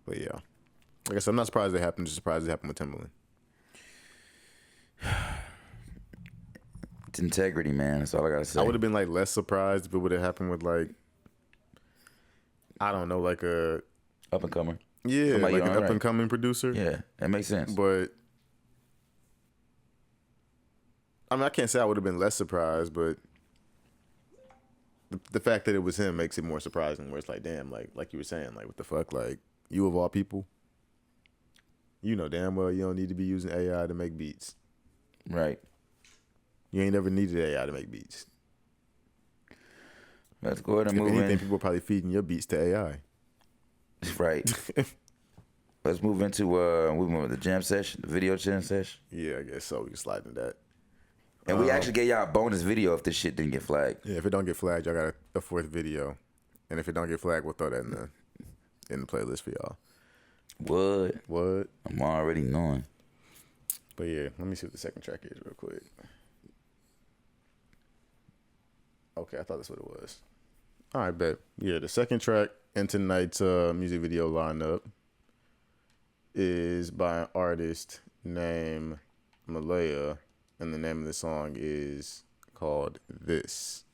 But yeah, like I said, I'm not surprised it happened. Just surprised it happened with Timbaland. It's integrity, man. That's all I gotta say. I would have been like less surprised if it would have happened with like, I don't know, like a up and comer. Yeah, Somebody like an right. up and coming producer. Yeah, that makes sense. But I mean, I can't say I would have been less surprised, but the fact that it was him makes it more surprising. Where it's like, damn, like you were saying, like what the fuck, like you of all people, you know damn well you don't need to be using AI to make beats. Right. You ain't never needed AI to make beats. Let's go ahead and move If anything, in. people are probably feeding your beats to AI. Right. Let's move into the Jam Sesh, the video Jam Sesh. Yeah, I guess so. We can slide into that. And we actually gave y'all a bonus video if this shit didn't get flagged. Yeah, if it don't get flagged, y'all got a fourth video. And if it don't get flagged, we'll throw that in the playlist for y'all. What? I'm already knowing. But yeah, let me see what the second track is real quick. Okay, I thought that's what it was. All right, bet. Yeah, the second track in tonight's music video lineup is by an artist named Malaya, and the name of the song is called This.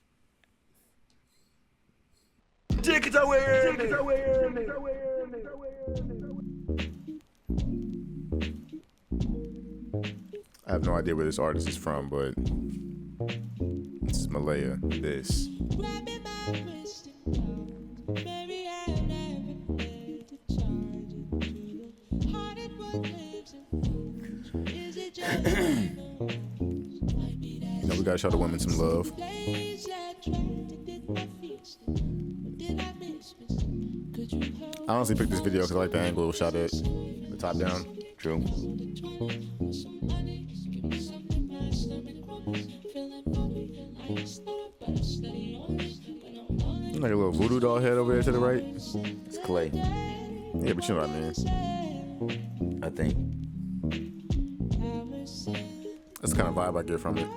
I have no idea where this artist is from, but this is Malaya. This. You know, we gotta show the women some love. I honestly picked this video because I like the angle shot at the top down. True. Like a little voodoo doll head over there to the right. It's Clay. Yeah, but you know what I mean. I think. That's the kind of vibe I get from it.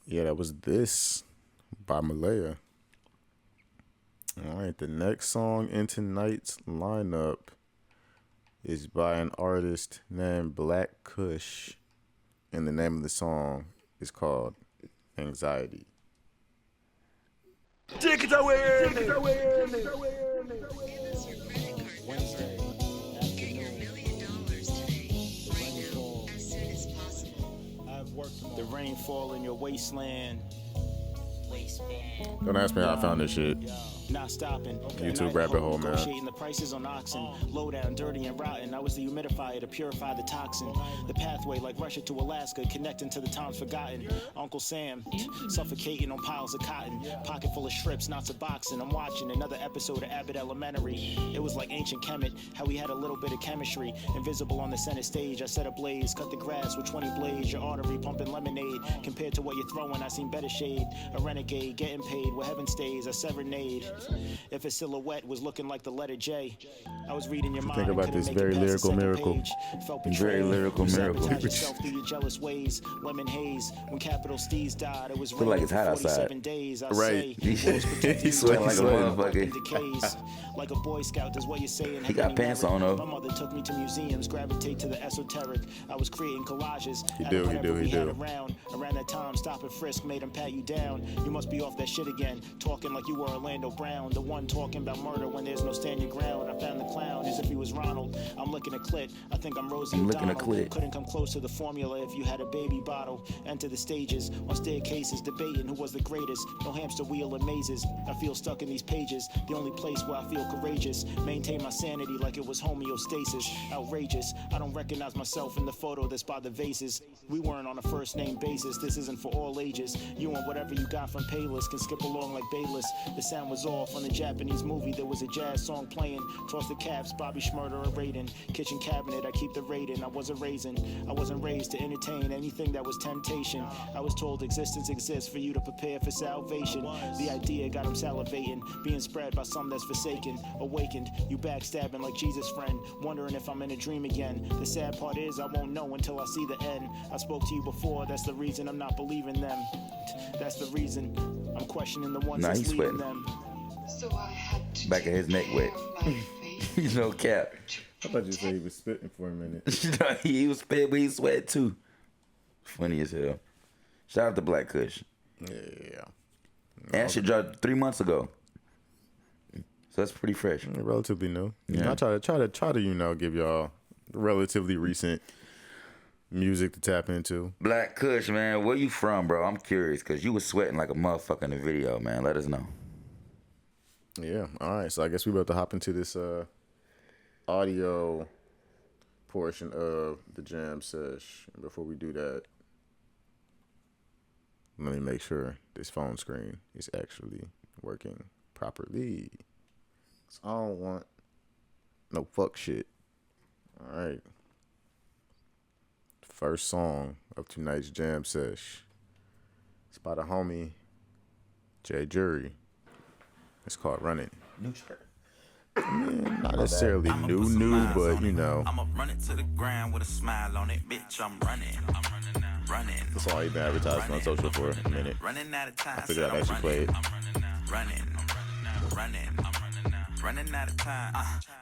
Yeah, that was This by Malaya. All right, the next song in tonight's lineup is by an artist named Blaq Kush, and the name of the song is called Anxiety. The rainfall in your wasteland. Don't ask me how I found this shit. Not stopping. YouTube rabbit hole, man. Negotiating the prices on oxen. Low down, dirty and rotten. I was the humidifier to purify the toxin. The pathway like Russia to Alaska, connecting to the times forgotten. Uncle Sam, suffocating on piles of cotton. Pocket full of strips, not boxing. I'm watching another episode of Abbott Elementary. It was like ancient Kemet, how we had a little bit of chemistry. Invisible on the center stage, I set a blaze. Cut the grass with 20 blades. Your artery pumping lemonade. Compared to what you're throwing, I seen better shade. A renegade, getting paid where heaven stays. A serenade. If a silhouette was looking like the letter J, I was reading your mind. Think about this very lyrical miracle. Very lyrical miracle. Yourself through your jealous ways. Lemon haze. When Capital Steez died, it was Feel like it's hot outside. days. I Right. He's sweating like a motherfucker. Like a Boy Scout, that's what you're saying. He got pants on, though. My mother took me to museums, gravitate to the esoteric. I was creating collages. He do. Around that time, stop and frisk, made him pat you down. You must be off that shit again, talking like you were Orlando Brown, the one talking about murder when there's no stand your ground. I found the clown as if he was Ronald. I'm looking at clit. I think I'm Rosie O'Donnell. Couldn't come close to the formula if you had a baby bottle. Enter the stages on staircases, debating who was the greatest. No hamster wheel or mazes. I feel stuck in these pages. The only place where I feel courageous. Maintain my sanity like it was homeostasis. Outrageous. I don't recognize myself in the photo that's by the vases. We weren't on a first name basis. This isn't for all ages. You and whatever you got from Payless can skip along like Bayless. The sound was off on the Japanese movie. There was a jazz song playing. Toss the caps, Bobby Schmurder or Raiden. Kitchen cabinet, I keep the rating. I wasn't raised to entertain anything that was temptation. I was told existence exists for you to prepare for salvation. The idea got him salivating, being spread by some that's forsaken. Awakened, you backstabbing like Jesus' friend, wondering if I'm in a dream again. The sad part is I won't know until I see the end. I spoke to you before, that's the reason I'm not believing them. That's the reason I'm questioning the ones that's leading them. So I had to Back of his neck wet. You know, cap. I thought you said he was spitting for a minute. He was spitting, but he sweat too. Funny as hell. Shout out to Black Kush. Yeah. And that shit dropped 3 months ago. So that's pretty fresh. Relatively new. Yeah. I try to give y'all relatively recent music to tap into. Black Kush, man, where you from, bro? I'm curious, because you was sweating like a motherfucker in the video, man. Let us know. Yeah. All right. So I guess we about to hop into this audio portion of the Jam Sesh. And before we do that, let me make sure this phone screen is actually working properly. 'Cause I don't want no fuck shit. All right. First song of tonight's Jam Sesh. It's by the homie JxJury. It's called Runnin. New shirt. Not necessarily new, but you know. I'ma run it to the ground with a smile on it, bitch. I'm running. Running. That's all he been advertising on social for a minute. Running out of time. I figured I'd actually play it. Running out of time.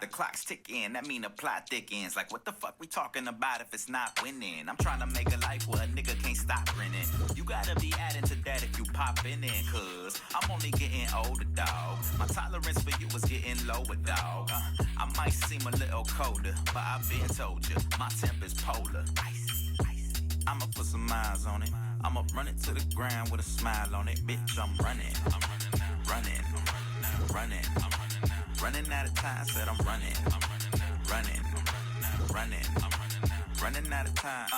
The clock's ticking, that mean the plot thickens. Like, what the fuck we talking about if it's not winning? I'm trying to make a life where a nigga can't stop grinning. You gotta be adding to that if you popping in, cause I'm only getting older, dog. My tolerance for you is getting lower, dog. I might seem a little colder, but I've been told you, my temper's polar. I'ma put some miles on it. I'ma run it to the ground with a smile on it. Bitch, I'm running. Running out of time, said I'm running out of time.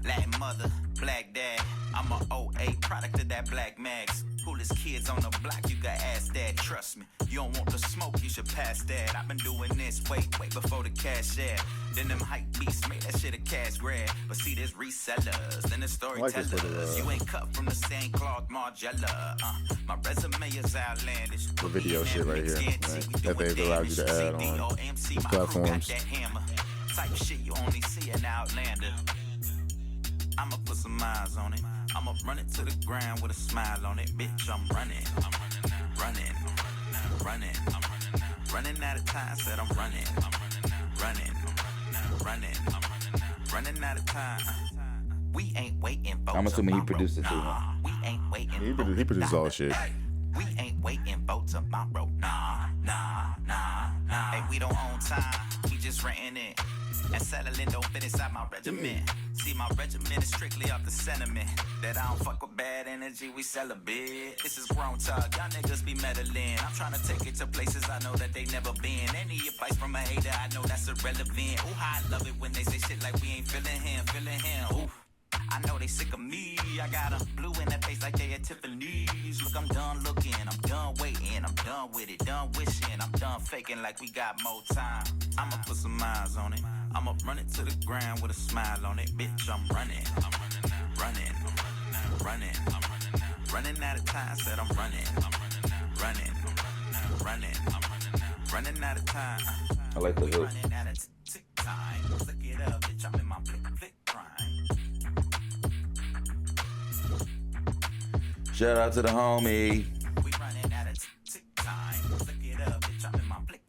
Latin mother, black dad. I'm a 08 product of that Black Max. Coolest kids on the block, you got ask that. Trust me, you don't want the smoke, you should pass that. I've been doing this way before the cash ad. Then them hype beasts made that shit a cash grab. But see, there's resellers, then the storytellers. You ain't cut from the same cloth, Margiela. My resume is outlandish. The video shit right here, right? That they've allowed you to add on these platforms. Type shit you only see in Outlander. I'ma put some miles on it. I'ma run it to the ground with a smile on it. Bitch, I'm running out of time, said I'm running out of time. We ain't waiting for I'm assuming he produced it too. We ain't waiting. He produced all shit. We ain't waiting for tomorrow. Nah. Hey, we don't own time. We just renting it. And settling don't fit inside my regiment. See, my regiment is strictly off the sentiment that I don't fuck with bad energy, we celebrate. This is grown talk, y'all niggas be meddling. I'm trying to take it to places I know that they never been. Any advice from a hater, I know that's irrelevant. Ooh, I love it when they say shit like we ain't feeling him. Ooh. I know they sick of me. I got 'em blue in the face like they at Tiffany's. Look, I'm done looking, I'm done waiting, I'm done with it, done wishing, I'm done faking like we got more time. I'ma put some miles on it. I'ma run it to the ground with a smile on it. Bitch, I'm running out of time, said I'm running out of time. I like the hook. Running out of time. Look it up, bitch, I'm in my flick prime. Shout out to the homie. We running out of time. Look it up, bitch, I'm in my flick.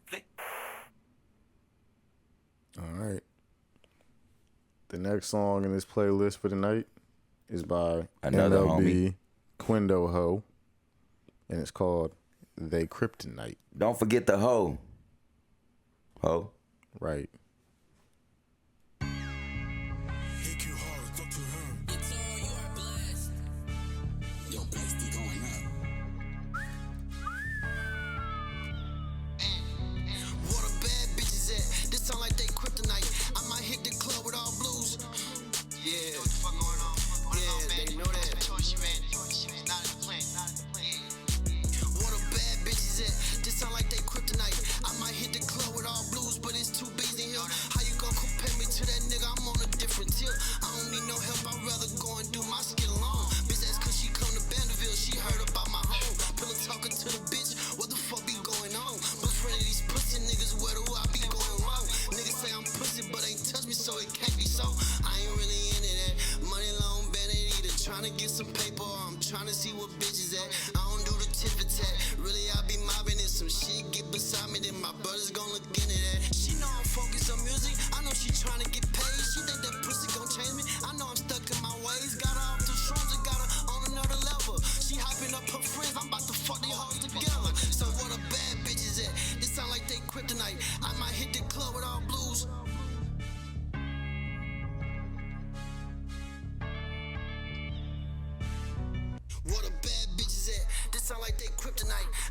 All right. The next song in this playlist for tonight is by Another MLB homie. QuindoHo. and it's called They Kryptonite. Don't forget the hoe. Ho. Right.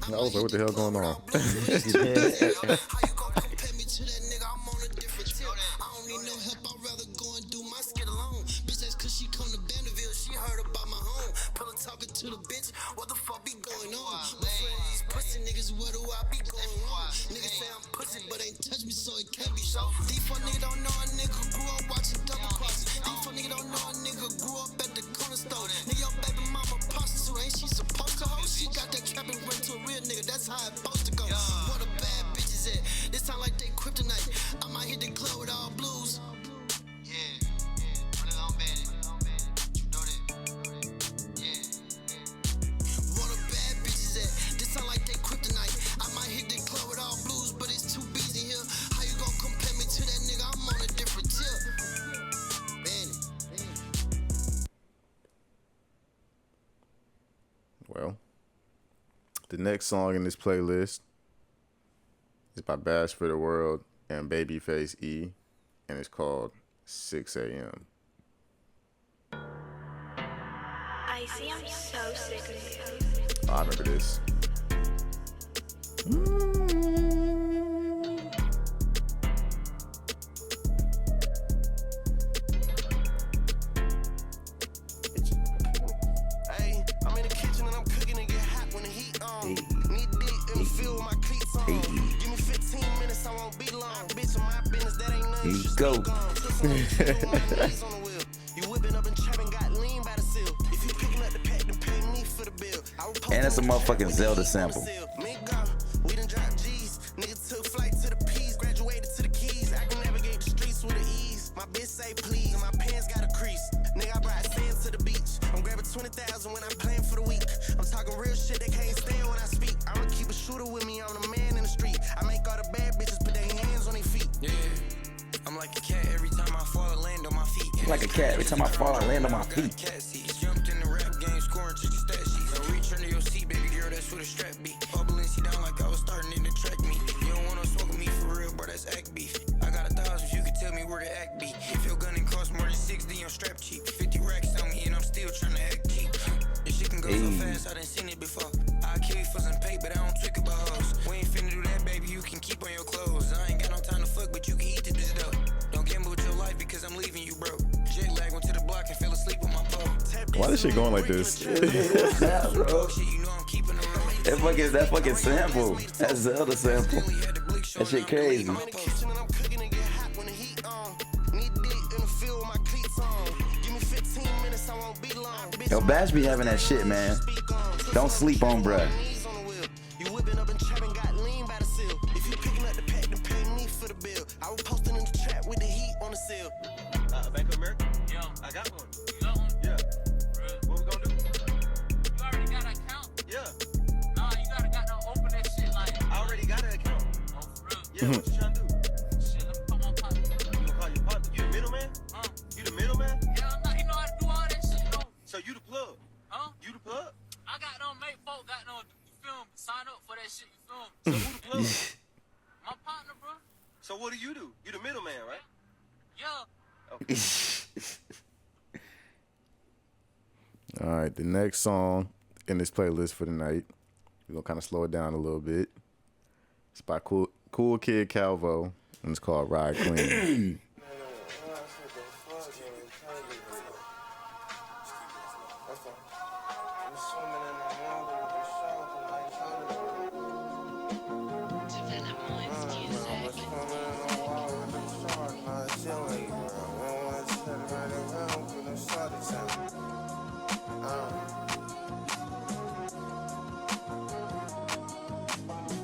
I was like, what the hell going on? Well, the next song in this playlist is by BashfortheWorld and Babyfxce E, and it's called 6 a.m. I see, I'm so sick of you. Oh, I remember this. Go. You whipping up and trapping, got lean by the seal. If you picking up the pack, then pay me for the bill. And it's a motherfucking Zelda sample. We done dropped G's. Nigga took flight to the P's, graduated to the keys. I can navigate the streets with ease. My bitch say please, and my pants got a crease. Nigga, I brought sand to the beach. I'm grabbing 20,000 when I'm playing for the week. I'm talking real shit, they can't stand when I speak. I'ma keep a shooter with me, I'm the man in the street. I make all the bad bitches put their hands on their feet. Yeah. I'm like a cat every time I fall and land on my feet. I'm like a cat every time I fall and land on my feet. Jumped in the rap game, scoring to the stat sheet. So reach under your seat, baby girl, that's where the strap be. Bubbling, see down like I was starting in the track me. You don't wanna smoke with me for real, bro, that's act beef. I got 1,000, you can tell me where the act be. If your gun ain't cost more than 60, I'm strap cheap. 50 racks on me and I'm still trying to act cheap. This shit can go so fast, I done seen it before. I kill you for some paper, I don't tweak about hoes. We ain't finna do that, baby, you can keep on your clothes. I ain't got no time to fuck, but you can eat this dough. Don't gamble with your life because I'm leaving you, bro. Jet lag went to the block and fell asleep on my pole. Why this shit going like this? That fucking sample. That Zelda sample. That shit crazy. Yo, Bash be having that shit, man. Don't sleep on, bruh. You whipping up and trapping, got lean by the seal. If you picking up the pack, then pay me for the bill. I was posting in the trap with the heat on the seal. Bank of America? Yeah. I got one. You got one? Yeah. What we gonna do? You already got an account? Yeah. Nah, you gotta open that shit like. I already got an account. Oh, for real? Yeah, what you trying to do? Shit, let me call my partner. You gonna call your partner? You the middleman? Huh? You the middleman? Yeah, I'm not. You know how to do all that shit, though. So you the plug? Huh? You the plug? I got no mate folk, got no. shit, you feel me? So who the plug? My partner, bro. So what do? You the middleman, right? Yeah. Okay. All right, the next song in this playlist for the night, we're gonna kind of slow it down a little bit. It's by KoolKidKalvo, and it's called Ride Clean.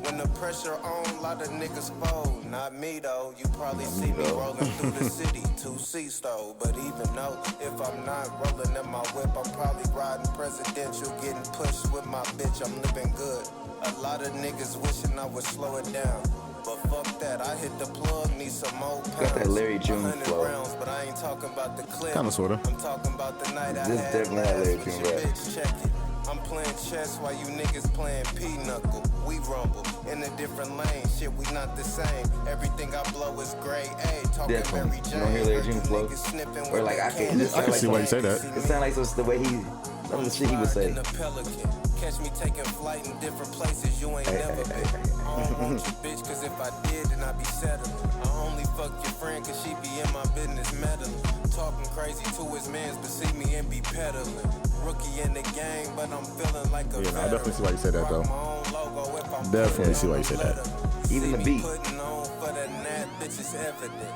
When the pressure on, a lot of niggas fold. Not me though, you probably see me rolling through the city, 2C though. But even though, if I'm not rolling in my whip, I'm probably riding presidential, getting pushed with my bitch, I'm living good. A lot of niggas wishing I would slow it down. But fuck that, I hit the plug, need some more pounds. Got that Larry June 100 flow. rounds, but I ain't talking about the clip. Kinda, sorta. I'm talking about the night I This had definitely had Larry last June with your rap. bitch, check it. I'm playing chess while you niggas playing pinochle. We rumble in a different lane, shit, we not the same. Everything I blow is grade A, talking Definitely. Mary You Jane. don't hear Larry Heard June you flow? niggas sniffing Or with like, that I can candy. I can see why you say that. It sounds like the way he, some of the shit he would say. In the Pelican. Catch me taking flight in different places you ain't never been. I don't want you, bitch, cause if I did, then I'd be settling. I only fuck your friend cause she be in my business meddling. Talking crazy to his mans, but see me and be peddling. Rookie in the game, but I'm feeling like a Yeah, I definitely see why you said that, though. Rock my own logo if I'm Definitely putting see why you on said a that. letter. Even the See me beat. putting on for the nat, bitch, is evident.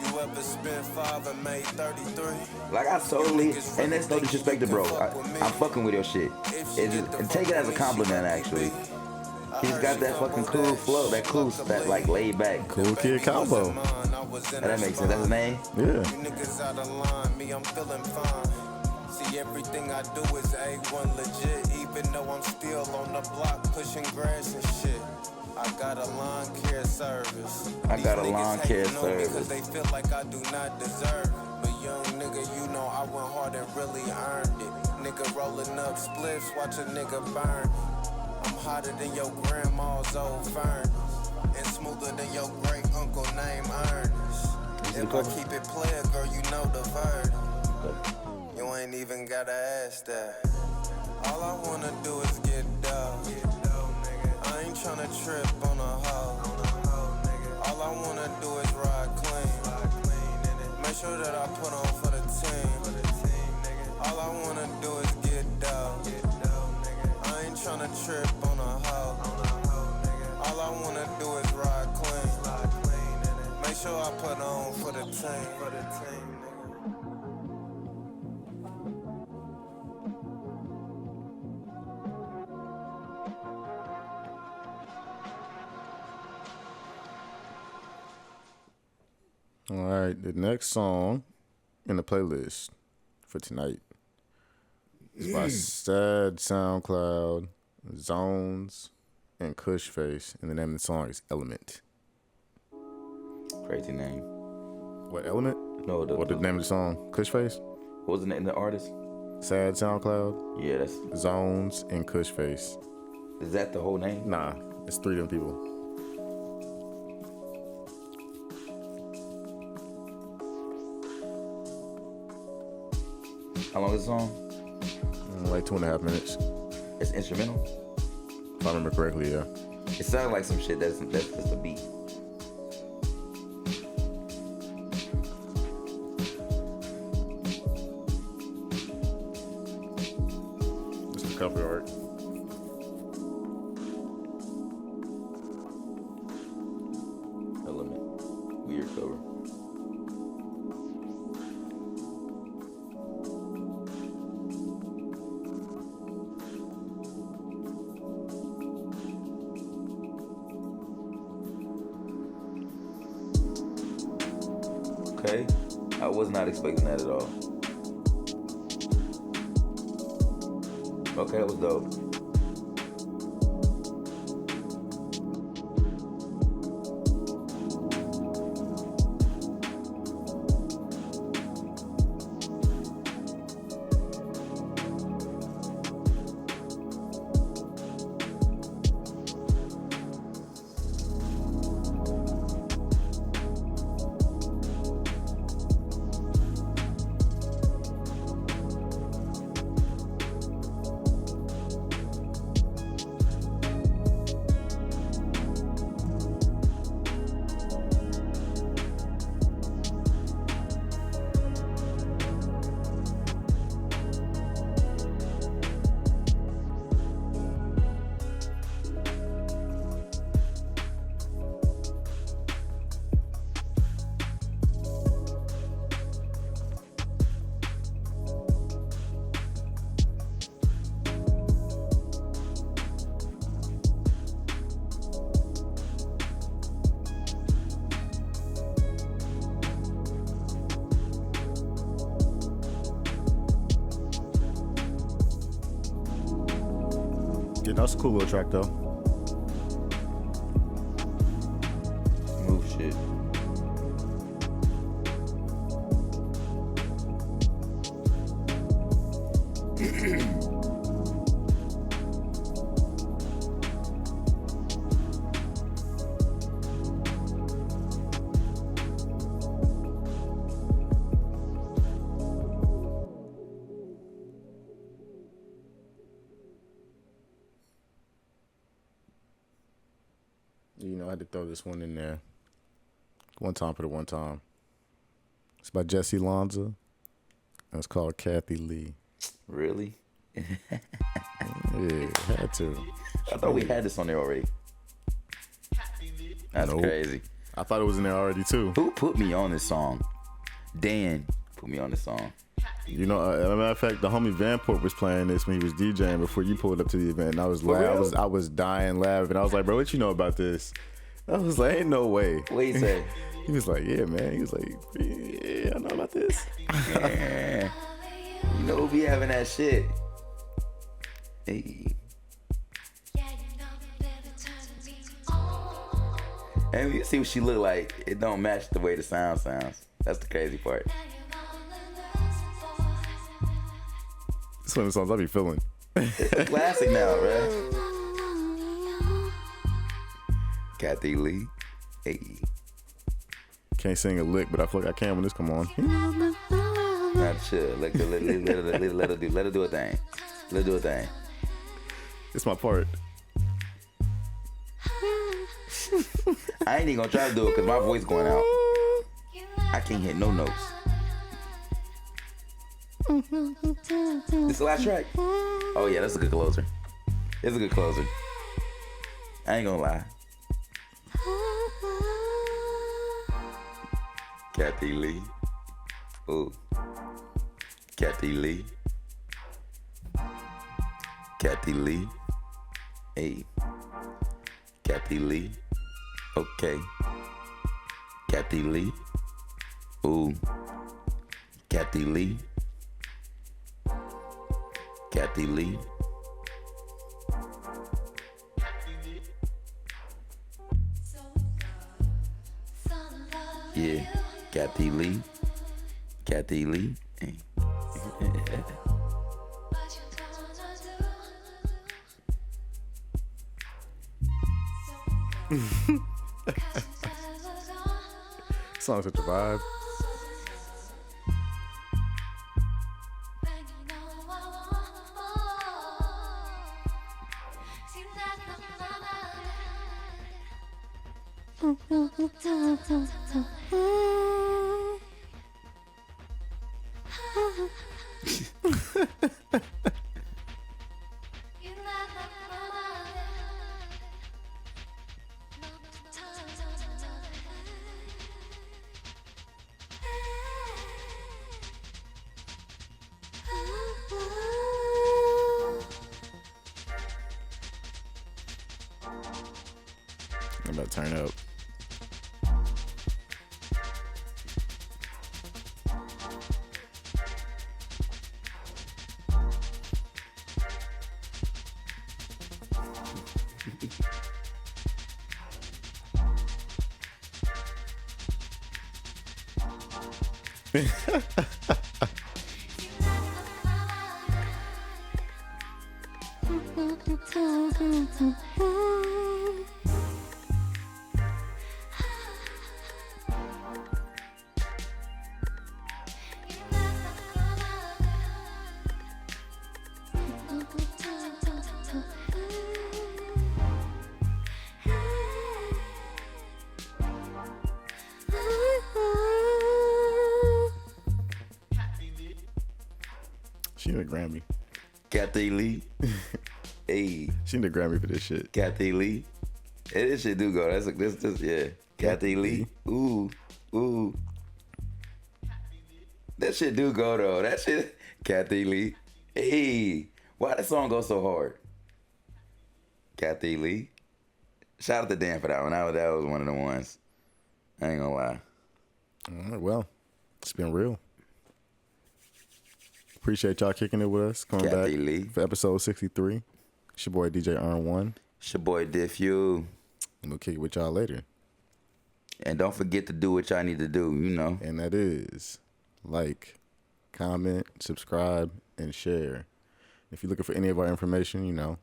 You ever spent 5 and made 33? Like I totally, and that's no disrespect to bro. I'm fucking with your shit. And take it as a compliment actually. He's got that fucking cool flow, that like laid back. KoolKidKalvo. That makes sense. That's his name? Yeah. You niggas out of line, me, I'm feeling fine. See, everything I do is A1 legit, even though I'm still on the block pushing grass and shit. I got a lawn care service. I got a These lawn niggas care hating on me service. Cause they feel like I do not deserve it. But young nigga, you know I went hard and really earned it. Nigga rolling up spliffs, watch a nigga burn. I'm hotter than your grandma's old furnace, and smoother than your great uncle named Ernest. If I keep it player, girl, you know the verdict. You ain't even gotta ask that. All I wanna do is get dough. I ain't tryna trip on a hoe. All I wanna do is ride clean. Make sure that I put on for the team. All I wanna do is get dough. I ain't tryna trip on a hoe. All I wanna do is ride clean. Make sure I put on for the team. All right, the next song in the playlist for tonight is by Sad SoundCloud, Zones, and Kushface, and the name of the song is Element. Crazy name. What, Element? No, What the name of the song? Kushface? What was the name of the artist? Sad SoundCloud, Yeah, that's. Zones, and Kushface. Is that the whole name? Nah, it's 3 of them people. How long is the song? Like 2.5 minutes, It's instrumental. if I remember correctly, yeah. It sounds like some shit that's just a beat. Just the cover art. Element. Weird cover. Okay. I was not expecting that at all. Okay, that was dope. shit. That's a cool little track though. Move shit. You know, I had to throw this one in there. One time for the one time. It's by Jessy, Lanza. And it's called Kathy Lee. Really? Yeah, had to. I thought we had this on there already. That's Nope. crazy. I thought it was in there already too. Who put me on this song? Dan put me on this song. You know, as a matter of fact, the homie Vanport was playing this when he was DJing before you pulled up to the event, and I was I was dying laughing. I was like, bro, what you know about this? I was like, ain't no way. What he say? He was like, yeah, man. He was like, yeah, I know about this. Yeah. You know who be having that shit? Hey. And you see what she look like. It don't match the way the sound sounds. That's the crazy part. It's one of the songs I be feeling. It's a classic now, bro. Kathy Lee. Hey. Can't sing a lick, but I feel like I can when this come on. Not sure. Let her do a thing. Let her do a thing. It's my part. I ain't even gonna try to do it because my voice going out. I can't hit no notes. This the last track? Oh yeah, that's a good closer. It's a good closer. I ain't gonna lie. Kathy Lee. Ooh. Kathy Lee. Kathy Lee. Hey. Kathy Lee. Okay. Kathy Lee. Ooh. Kathy Lee. Kathy Lee. Yeah. Kathy Lee. Kathy Lee. Hey. Song's such a vibe. I'm about to turn up. She need a Grammy. Kathy Lee. Hey. She need a Grammy for this shit. Kathy Lee. Hey, this shit do go. That's this yeah. Kathy Lee. Ooh. Ooh. That shit do go though. That shit. Kathy Lee. Hey. Why that song go so hard? Kathy Lee. Shout out to Dan for that one. That was one of the ones. I ain't gonna lie. All right, well, it's been real. Appreciate y'all kicking it with us. Coming Kathy back Lee. for episode 63. It's your boy DJ Ern1. It's your boy Diff Hue. And we'll kick it with y'all later. And don't forget to do what y'all need to do, you know. And that is like, comment, subscribe, and share. If you're looking for any of our information, you know,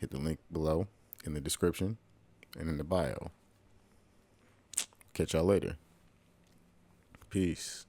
hit the link below in the description and in the bio. Catch y'all later. Peace.